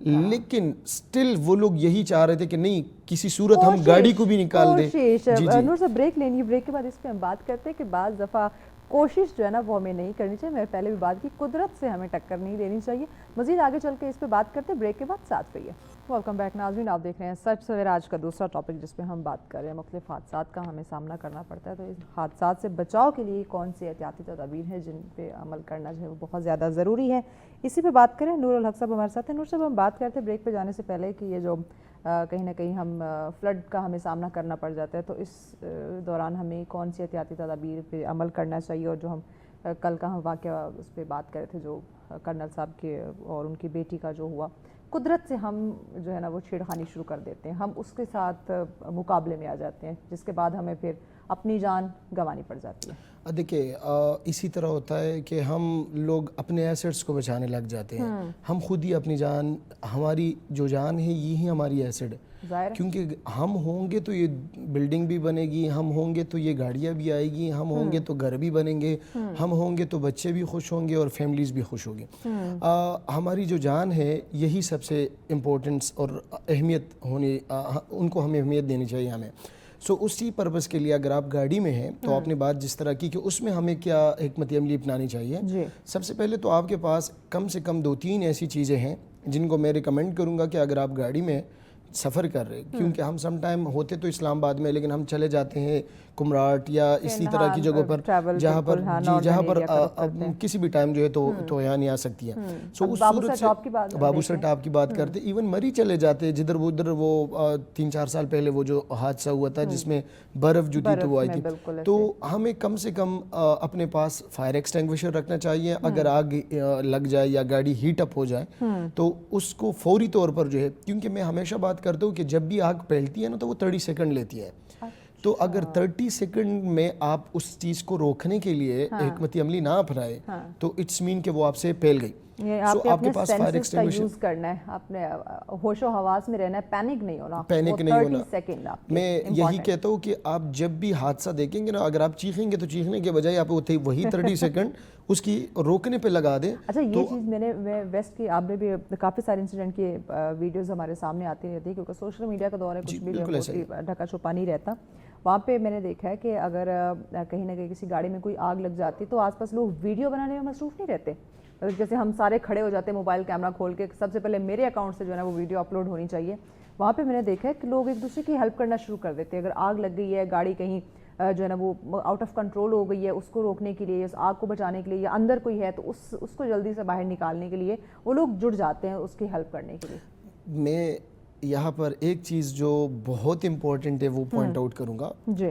لیکن سٹل وہ لوگ یہی چاہ رہے تھے کہ نہیں کسی صورت ہم گاڑی کو بھی نکال دیں. نور صاحب بریک لینی ہے، بریک کے بعد اس پہ ہم بات کرتے ہیں کہ بعض دفعہ کوشش جو ہے نا وہ ہمیں نہیں کرنی چاہیے. میں پہلے بھی بات کی، قدرت سے ہمیں ٹکر نہیں دینی چاہیے. مزید آگے چل کے اس پہ بات کرتے ہیں، بریک کے بعد ساتھ رہیے. ویلکم بیک ناظرین، آپ دیکھ رہے ہیں سچ سویرا. آج کا دوسرا ٹاپک جس پہ ہم بات کر رہے ہیں، مختلف حادثات کا ہمیں سامنا کرنا پڑتا ہے، تو اس حادثات سے بچاؤ کے لیے کون سی احتیاطی تدابیر ہیں جن پہ عمل کرنا جو ہے وہ بہت زیادہ ضروری ہے. اسی پہ بات کریں. نور الحق صاحب ہمارے ساتھ ہیں. نور صاحب، ہم بات کرتے ہیں بریک پہ جانے سے پہلے کہ یہ جو کہیں نہ کہیں ہم فلڈ کا ہمیں سامنا کرنا پڑ جاتا ہے، تو اس دوران ہمیں کون سی احتیاطی تدابیر پہ عمل کرنا چاہیے. اور جو ہم کل کا ہم واقعہ اس پہ بات کر رہے تھے، جو کرنل صاحب کے اور ان کی بیٹی کا جو ہوا، قدرت سے ہم جو ہے نا وہ چھیڑخانی شروع کر دیتے ہیں، ہم اس کے ساتھ مقابلے میں آ جاتے ہیں، جس کے بعد ہمیں پھر اپنی جان گنوانی پڑ جاتی ہے. دیکھیں اسی طرح ہوتا ہے کہ ہم لوگ اپنے ایسٹس کو بچانے لگ جاتے ہیں. ہم خود ہی اپنی جان، ہماری جو جان ہے یہی ہماری ایسٹ ہے، کیونکہ ہم ہوں گے تو یہ بلڈنگ بھی بنے گی، ہم ہوں گے تو یہ گاڑیاں بھی آئے گی، ہم ہوں گے تو گھر بھی بنیں گے، ہم ہوں گے تو بچے بھی خوش ہوں گے اور فیملیز بھی خوش ہوں گی. ہماری جو جان ہے یہی سب سے امپورٹنس اور اہمیت ہونی، ان کو ہمیں اہمیت دینی چاہیے ہمیں. سو اسی پرپس کے لیے اگر آپ گاڑی میں ہیں تو آپ نے بات جس طرح کی کہ اس میں ہمیں کیا حکمت عملی اپنانی چاہیے. سب سے پہلے تو آپ کے پاس کم سے کم 2-3 ایسی چیزیں ہیں جن کو میں ریکمینڈ کروں گا کہ اگر آپ گاڑی میں سفر کر رہے ہیں، کیونکہ ہم سم ٹائم ہوتے تو اسلام آباد میں لیکن ہم چلے جاتے ہیں کمراٹ یا اسی طرح کی جگہوں پر جہاں پر جہاں پر کسی بھی ٹائم جو ہے تو یہاں نہیں آ سکتی ہیں. سو اس صورت سے بابو سر ٹاپ کی بات کرتے، ایون مری چلے جاتے جدھر ادھر. وہ 3-4 سال پہلے وہ جو حادثہ ہوا تھا جس میں برف جو تھی تو وہ آئی تھی، تو ہمیں کم سے کم اپنے پاس فائر ایکسٹینگوشر رکھنا چاہیے. اگر آگ لگ جائے یا گاڑی ہیٹ اپ ہو جائے تو اس کو فوری طور پر جو ہے، کیونکہ میں ہمیشہ بات کرتا ہوں کہ جب بھی آگ پھیلتی ہے نا تو وہ 30 سیکنڈ لیتی ہے. تو اگر 30 سیکنڈ میں آپ اس چیز کو روکنے کے لیے حکمت عملی نہ اپنائے تو اٹس مین کہ وہ آپ سے پھیل گئی. آپ کے پاس فائر ایکسٹینگوشر یوز کرنا ہے، اپنے ہوش و حواس میں رہنا ہے، پینک نہیں ہونا. میں یہی کہتا ہوں کہ آپ جب بھی حادثہ دیکھیں گے نا، اگر آپ چیخیں گے تو چیخنے کے بجائے آپ وہی 30 سیکنڈ اس کی روکنے پہ لگا دیں. اچھا یہ چیز میں ویسٹ کی، آپ نے بھی کافی سارے انسیڈنٹ کی ویڈیوز ہمارے سامنے آتی رہتی ہے کیونکہ سوشل میڈیا کا دور ہے، کچھ بھی ڈھکا چھپا نہیں رہتا. وہاں پہ میں نے دیکھا ہے کہ اگر کہیں نہ کہیں کسی گاڑی میں کوئی آگ لگ جاتی تو آس پاس لوگ ویڈیو بنانے میں مصروف نہیں رہتے. جیسے ہم سارے کھڑے ہو جاتے ہیں موبائل کیمرہ کھول کے، سب سے پہلے میرے اکاؤنٹ سے جو ہے نا وہ ویڈیو اپلوڈ ہونی چاہیے. وہاں پہ میں نے دیکھا ہے کہ لوگ ایک دوسرے کی ہیلپ کرنا شروع کر دیتے ہیں. اگر آگ لگ گئی ہے، گاڑی کہیں جو ہے نا وہ آؤٹ آف کنٹرول ہو گئی ہے، اس کو روکنے کے لیے، اس آگ کو بچانے کے لیے، یا اندر کوئی ہے تو اس کو جلدی سے باہر نکالنے کے لیے وہ لوگ جڑ جاتے ہیں اس کی ہیلپ کرنے کے لیے. میں یہاں پر ایک چیز جو بہت امپورٹنٹ ہے وہ پوائنٹ آؤٹ کروں گا. جی.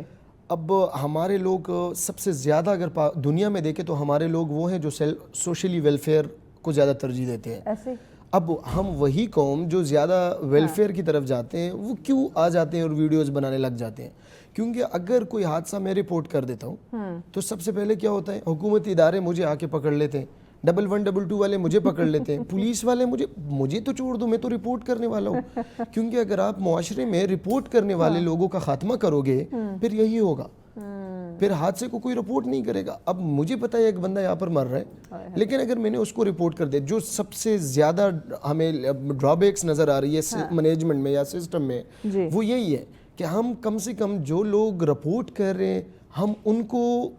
اب ہمارے لوگ سب سے زیادہ اگر دنیا میں دیکھیں تو ہمارے لوگ وہ ہیں جو سوشلی ویلفیئر کو زیادہ ترجیح دیتے ہیں. ایسے اب ہم وہی قوم جو زیادہ ویلفیئر کی طرف جاتے ہیں وہ کیوں آ جاتے ہیں اور ویڈیوز بنانے لگ جاتے ہیں؟ کیونکہ اگر کوئی حادثہ میں رپورٹ کر دیتا ہوں تو سب سے پہلے کیا ہوتا ہے، حکومتی ادارے مجھے آ کے پکڑ لیتے ہیں، 112 والے مجھے پکڑ لیتے ہیں، پولیس والے مجھے تو چھوڑ دو، میں تو رپورٹ کرنے والا ہوں. کیونکہ اگر آپ معاشرے میں رپورٹ کرنے والے لوگوں کا خاتمہ کرو گے پھر یہی ہوگا، پھر حادثے کو کوئی رپورٹ نہیں کرے گا. اب مجھے پتا ہے ایک بندہ یہاں پر مر رہا ہے، لیکن اگر میں نے اس کو رپورٹ کر دیا، جو سب سے زیادہ ہمیں ڈرا بیکس نظر آ رہی ہے مینجمنٹ میں یا سسٹم میں، وہ یہی ہے کہ ہم کم سے کم جو لوگ رپورٹ کر رہے ہیں ہم ان کو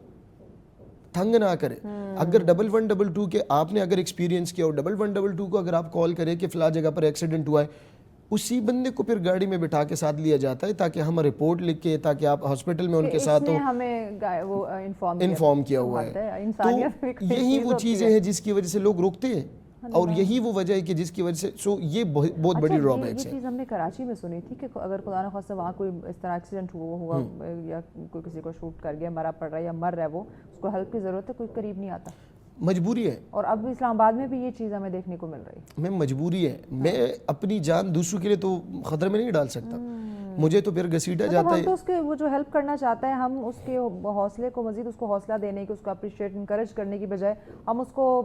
تنگ نہ کریں. اگر 1122 کے آپ نے اگر ایکسپیرینس کیا ہو، 1122 کو اگر آپ کال کریں کہ فلاں جگہ پر ایکسیڈنٹ ہوا ہے، اسی بندے کو پھر گاڑی میں بٹھا کے ساتھ لیا جاتا ہے تاکہ ہم رپورٹ لکھ کے، تاکہ آپ ہاسپٹل میں ان کے ساتھ ہو، انفارم کیا ہوا ہے. تو یہی وہ چیزیں ہیں جس کی وجہ سے لوگ رکتے ہیں، اور یہی وہ وجہ ہے کہ جس کی وجہ سے یہ بہت بڑی ڈرا بیکس ہے. یہ چیز ہم نے کراچی میں سنی تھی کہ اگر خدا نہ خواستہ وہاں کوئی اس طرح ایکسیڈنٹ ہوا یا کوئی کسی کو شوٹ کر گیا، مرا پڑ رہا ہے یا مر رہا ہے، وہ اس کو ہیلپ کی ضرورت ہے، کوئی قریب نہیں آتا. مجبوری ہے. اور اب اسلام آباد میں بھی یہ چیز ہمیں دیکھنے کو مل رہی ہے. میں مجبوری ہے، میں اپنی جان دوسروں کے لیے تو خطرے میں نہیں ڈال سکتا، مجھے تو پھر گھسیٹا جاتا ہے. ہم تو اس کے وہ جو ہیلپ کرنا چاہتا ہے، ہم اس کے حوصلے کو مزید اس کو حوصلہ دینے کی، اس کو اپریشیٹ انکریج کرنے کی بجائے ہم اس کو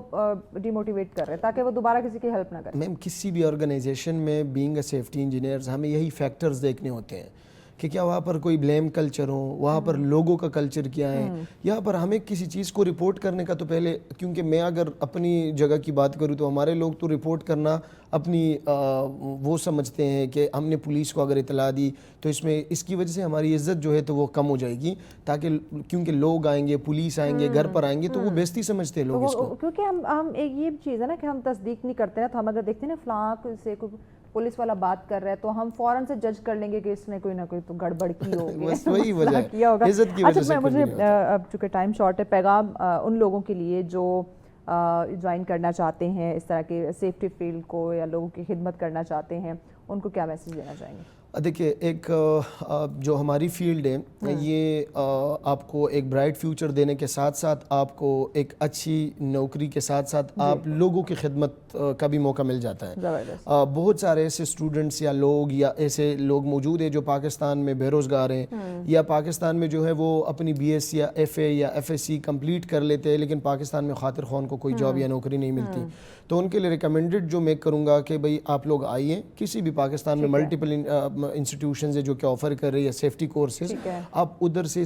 ڈیموٹیویٹ کر رہے ہیں تاکہ وہ دوبارہ کسی کی ہیلپ نہ کرے. میم کسی بھی آرگنائزیشن میں بینگ اے سیفٹی انجینئرز ہمیں یہی فیکٹرز دیکھنے ہوتے ہیں کہ کیا وہاں پر کوئی بلیم کلچر ہو، وہاں پر لوگوں کا کلچر کیا ہے. یہاں پر ہمیں کسی چیز کو رپورٹ کرنے کا تو پہلے، کیونکہ میں اگر اپنی جگہ کی بات کروں تو ہمارے لوگ تو رپورٹ کرنا اپنی وہ سمجھتے ہیں کہ ہم نے پولیس کو اگر اطلاع دی تو اس کی وجہ سے ہماری عزت جو ہے تو وہ کم ہو جائے گی، تاکہ کیونکہ لوگ آئیں گے، پولیس آئیں گے، گھر پر آئیں گے، تو وہ بیزتی سمجھتے ہیں لوگ اس کو. کیونکہ ہم ایک یہ چیز ہے نا کہ ہم تصدیق نہیں کرتے نا، تو ہم اگر دیکھتے ہیں نا فلاں سے پولیس والا بات کر رہا ہے تو ہم فوراً سے جج کر لیں گے کہ اس نے کوئی نہ کوئی تو گڑبڑ کی ہوگی. بس وہی وجہ ہے، عزت کی وجہ سے. اچھا مجھے اب چونکہ ٹائم شارٹ ہے، پیغام ان لوگوں کے لیے جو جوائن کرنا چاہتے ہیں اس طرح کے سیفٹی فیلڈ کو یا لوگوں کی خدمت کرنا چاہتے ہیں، ان کو کیا میسیج دینا چاہیں گے؟ دیکھیے، ایک جو ہماری فیلڈ ہے یہ آپ کو ایک برائٹ فیوچر دینے کے ساتھ ساتھ آپ کو ایک اچھی نوکری کے ساتھ ساتھ آپ لوگوں کی خدمت کا بھی موقع مل جاتا ہے. بہت سارے ایسے اسٹوڈنٹس یا لوگ یا ایسے لوگ موجود ہیں جو پاکستان میں بے روزگار ہیں، یا پاکستان میں جو ہے وہ اپنی BSc یا FA یا FSc کمپلیٹ کر لیتے ہیں لیکن پاکستان میں خاطر خواہ کو کوئی جاب یا نوکری نہیں ملتی. تو ان کے لیے ریکمینڈڈ جو میں کروں گا کہ بھئی آپ لوگ آئیے، کسی بھی پاکستان میں انسٹیٹیوشنز ہیں جو کہ آفر کر رہی ہے سیفٹی کورسز, آپ ادھر سے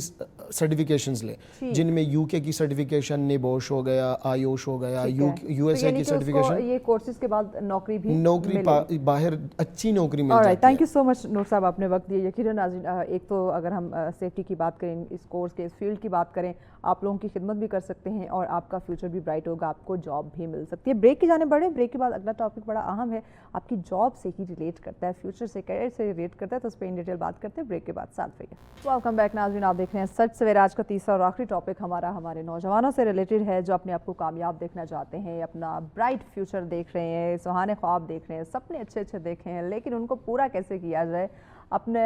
سرٹیفکیشنز لیں, جن میں یو کے کی سرٹیفکیشن, نیبوش ہو گیا, آیوش ہو گیا, یو ایس اے کی سرٹیفکیشن. یہ کورسز کے بعد نوکری بھی باہر اچھی نوکری مل جاتی ہے. تھینک یو سو مچ نور صاحب, آپ نے وقت دیا. یقیناً ناظرین, ایک تو اگر ہم سیفٹی کی بات کریں, اس کورس کے اس فیلڈ کی بات کریں, آپ لوگوں کی خدمت بھی کر سکتے ہیں اور آپ کا فیوچر بھی برائٹ ہوگا, آپ کو جاب بھی مل سکتی ہے. بریک کی جانب بڑھیں. بریک کے بعد اگلا ٹاپک بڑا اہم ہے, آپ کی جاب سے ہی ریلیٹ کرتا ہے, فیوچر سے کیریئر سے ریلیٹ کرتا ہے, تو اس پہ ان ڈیٹیل بات کرتے ہیں بریک کے بعد. ساتھ رہیے. ویلکم بیک ناظرین, آپ دیکھ رہے ہیں سچ سویرا. آج کا تیسرا اور آخری ٹاپک ہمارے نوجوانوں سے ریلیٹڈ ہے جو اپنے آپ کو کامیاب دیکھنا چاہتے ہیں, اپنا برائٹ فیوچر دیکھ رہے ہیں, سہانے خواب دیکھ رہے ہیں, سپنے اچھے دیکھے ہیں, لیکن ان کو پورا کیسے کیا جائے. اپنے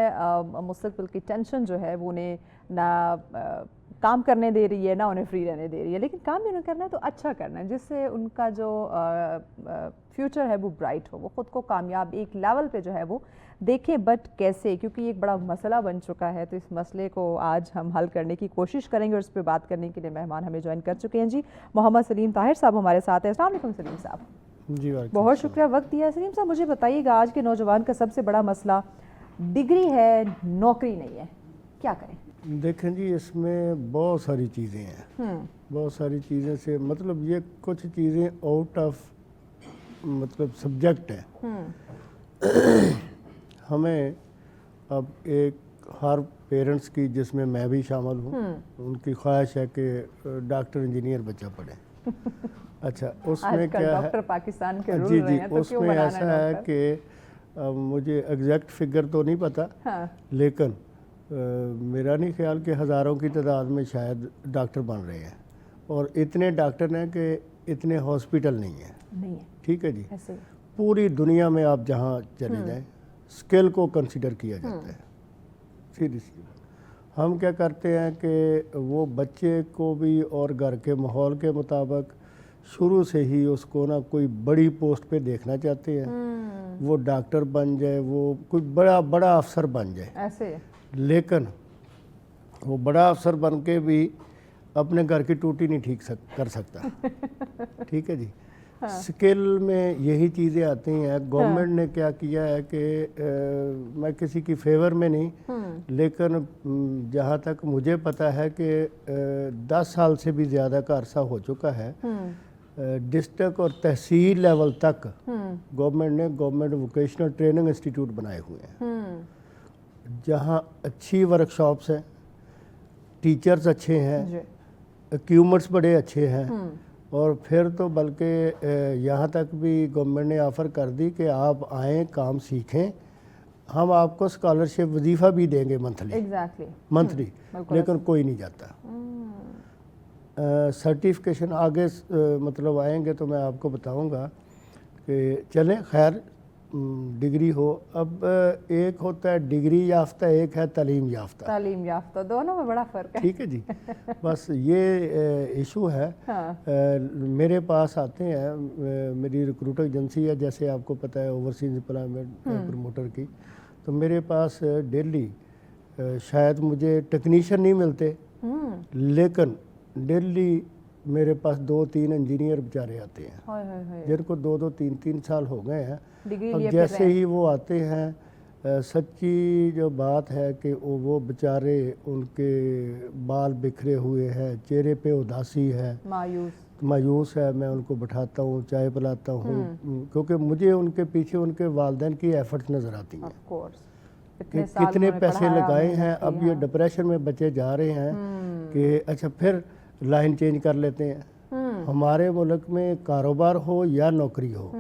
مستقبل کی ٹینشن جو ہے وہ انہیں نہ کام کرنے دے رہی ہے, نہ انہیں فری رہنے دے رہی ہے, لیکن کام بھی انہیں کرنا ہے تو اچھا کرنا ہے, جس سے ان کا جو فیوچر ہے وہ برائٹ ہو, وہ خود کو کامیاب ایک لیول پہ جو ہے وہ دیکھیں. بٹ کیسے, کیونکہ یہ ایک بڑا مسئلہ بن چکا ہے, تو اس مسئلے کو آج ہم حل کرنے کی کوشش کریں گے, اور اس پہ بات کرنے کے لیے مہمان ہمیں جوائن کر چکے ہیں. جی, محمد سلیم طاہر صاحب ہمارے ساتھ ہیں. السلام علیکم سلیم صاحب. جی, بہت شکریہ وقت دیا. سلیم صاحب, مجھے بتائیے گا, آج کے نوجوان کا سب سے بڑا مسئلہ ڈگری ہے, نوکری نہیں ہے, کیا کریں؟ دیکھیں جی, اس میں بہت ساری چیزیں ہیں, بہت ساری چیزیں سے مطلب یہ کچھ چیزیں آؤٹ آف مطلب سبجیکٹ ہیں. ہمیں اب ایک ہر پیرنٹس کی, جس میں میں بھی شامل ہوں, ان کی خواہش ہے کہ ڈاکٹر انجینئر بچہ پڑھے. اچھا, اس میں کیا ہے, ڈاکٹر پاکستان کے رول جی رہے ہیں, تو اس میں ایسا ہے کہ مجھے ایگزیکٹ فگر تو نہیں پتا, لیکن میرا نہیں خیال کہ ہزاروں کی تعداد میں شاید ڈاکٹر بن رہے ہیں, اور اتنے ڈاکٹر ہیں کہ اتنے ہاسپٹل نہیں ہیں. ٹھیک ہے جی, پوری دنیا میں آپ جہاں چلے جائیں اسکل کو کنسیڈر کیا جاتا ہے. سیریسلی ہم کیا کرتے ہیں کہ وہ بچے کو بھی اور گھر کے ماحول کے مطابق شروع سے ہی اس کو نا کوئی بڑی پوسٹ پہ دیکھنا چاہتے ہیں, وہ ڈاکٹر بن جائے, وہ کوئی بڑا افسر بن جائے ایسے, لیکن وہ بڑا افسر بن کے بھی اپنے گھر کی ٹوٹی نہیں ٹھیک کر سکتا. ٹھیک ہے جی, سکل میں یہی چیزیں آتی ہیں. گورنمنٹ نے کیا کیا ہے کہ میں کسی کی فیور میں نہیں, لیکن جہاں تک مجھے پتا ہے کہ 10 سال سے بھی زیادہ کا عرصہ ہو چکا ہے, ڈسٹرکٹ اور تحصیل لیول تک گورنمنٹ ووکیشنل ٹریننگ انسٹیٹیوٹ بنائے ہوئے ہیں, جہاں اچھی ورکشاپس ہیں, ٹیچرز اچھے ہیں, ایکیوپمنٹس بڑے اچھے ہیں, اور پھر تو بلکہ یہاں تک بھی گورنمنٹ نے آفر کر دی کہ آپ آئیں, کام سیکھیں, ہم آپ کو اسکالرشپ وظیفہ بھی دیں گے منتھلی, لیکن کوئی نہیں جاتا. سرٹیفکیشن آگے مطلب آئیں گے تو میں آپ کو بتاؤں گا کہ چلیں خیر ڈگری ہو. اب ایک ہوتا ہے ڈگری یافتہ, ایک ہے تعلیم یافتہ, دونوں میں بڑا فرق ہے. ٹھیک ہے جی, بس یہ ایشو ہے. میرے پاس آتے ہیں, میری ریکروٹر ایجنسی ہے جیسے آپ کو پتہ ہے اوورسیز امپلائمنٹ پروموٹر کی, تو میرے پاس ڈیلی شاید مجھے ٹیکنیشین نہیں ملتے, لیکن ڈیلی میرے پاس 2-3 انجینئر بیچارے آتے ہیں جن کو 2-3 سال ہو گئے ہیں. اب جیسے ہی وہ آتے ہیں, سچی جو بات ہے کہ وہ بیچارے, ان کے بال بکھرے ہوئے ہیں, چہرے پہ اداسی ہے, مایوس ہے. میں ان کو بٹھاتا ہوں, چائے پلاتا ہوں, کیونکہ مجھے ان کے پیچھے ان کے والدین کی ایفرٹس نظر آتی ہیں کہ کتنے پیسے لگائے ہیں. اب یہ ڈپریشن میں بچے جا رہے ہیں کہ اچھا پھر لائن چینج کر لیتے ہیں. ہمارے ملک میں کاروبار ہو یا نوکری ہو,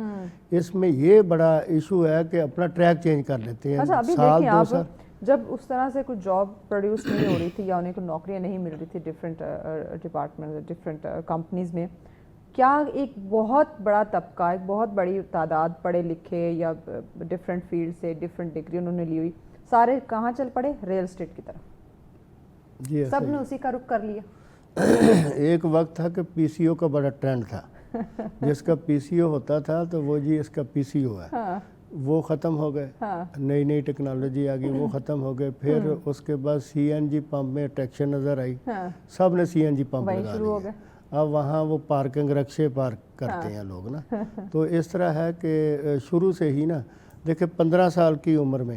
اس میں یہ بڑا ایشو ہے کہ اپنا ٹریک چینج کر لیتے ہیں. سال 2 سال جب اس طرح سے کوئی جاب پروڈیوس نہیں ہو رہی تھی یا انہیں کوئی نوکریاں نہیں مل رہی تھی ڈفرینٹ ڈپارٹمنٹ ڈفرینٹ کمپنیز میں, کیا ایک بہت بڑا طبقہ, ایک بہت بڑی تعداد پڑھے لکھے یا ڈفرینٹ فیلڈ سے ڈفرینٹ ڈگری انہوں نے لی ہوئی, سارے کہاں چل پڑے؟ ریئل اسٹیٹ کی طرف. سب نے اسی کا رخ کر لیا. ایک وقت تھا کہ پی سی او کا بڑا ٹرینڈ تھا, جس کا پی سی او ہوتا تھا تو وہ جی اس کا پی سی او ہے, وہ ختم ہو گئے. نئی ٹیکنالوجی آ گئی, وہ ختم ہو گئے. پھر اس کے بعد سی این جی پمپ میں اٹریکشن نظر آئی, سب نے سی این جی پمپ لگا لیے. اب وہاں وہ پارکنگ رکشے پارک کرتے ہیں لوگ نا. تو اس طرح ہے کہ شروع سے ہی نا, دیکھیں 15 سال کی عمر میں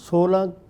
16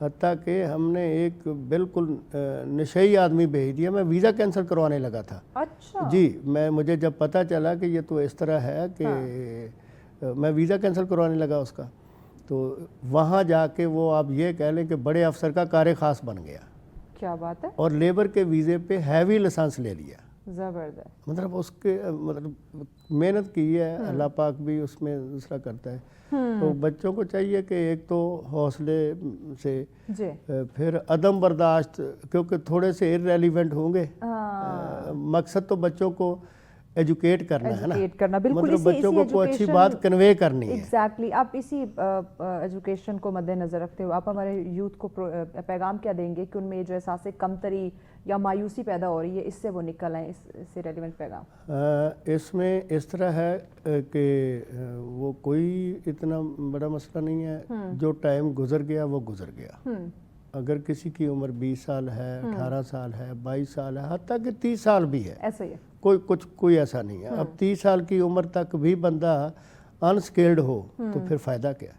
حتیٰ کہ ہم نے ایک بالکل نشئی آدمی بھیج دیا. میں ویزا کینسل کروانے لگا تھا. اچھا جی مجھے جب پتہ چلا کہ یہ تو اس طرح ہے کہ میں ویزا کینسل کروانے لگا اس کا. تو وہاں جا کے وہ آپ یہ کہہ لیں کہ بڑے افسر کا کار خاص بن گیا. کیا بات ہے. اور لیبر کے ویزے پہ ہیوی لائسنس لے لیا. زبردست. مطلب اس کے مطلب محنت کی ہے, اللہ پاک بھی اس میں دوسرا کرتا ہے. تو بچوں کو چاہیے کہ ایک تو حوصلے سے, جی پھر عدم برداشت, کیونکہ تھوڑے سے ارریلیونٹ ہوں گے. مقصد تو بچوں کو ایجوکیٹ کرنا ہے نا, ایجوکیٹ کرنا, بالکل مطلب بچوں کو اچھی بات کنوے کرنی ہے. ایگزیکٹلی. آپ اسی ایجوکیشن کو مد نظر رکھتے ہوئے آپ ہمارے یوتھ کو پیغام کیا دیں گے کہ ان میں یہ جو احساس کمتری یا مایوسی پیدا ہو رہی ہے اس سے وہ نکل آئیں, اس سے ریلیونٹ پیغام؟ اس میں اس طرح ہے کہ وہ کوئی اتنا بڑا مسئلہ نہیں ہے. جو ٹائم گزر گیا وہ گزر گیا. اگر کسی کی عمر 20 سال ہے, 18 سال ہے, 22 سال ہے, حتیٰ کہ 30 سال بھی ہے, ایسا ہی ہے, کوئی ایسا نہیں ہے. اب 30 سال کی عمر تک بھی بندہ انسکلڈ ہو تو پھر فائدہ کیا.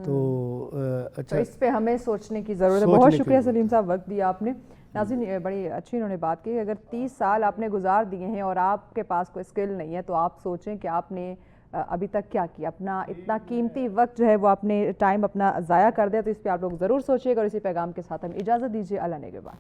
تو اچھا, اس پہ ہمیں سوچنے کی ضرورت ہے. بہت شکریہ سلیم صاحب, وقت دیا آپ نے. ناظرین بڑی اچھی انہوں نے بات کی. اگر 30 سال آپ نے گزار دیے ہیں اور آپ کے پاس کوئی اسکل نہیں ہے تو آپ سوچیں کہ آپ نے ابھی تک کیا کیا. اپنا اتنا قیمتی وقت جو ہے وہ آپ نے ٹائم اپنا ضائع کر دیا. تو اس پہ آپ لوگ ضرور سوچیے گا. اور اسی پیغام کے ساتھ ہم اجازت دیجیے. اللہ نگہبان.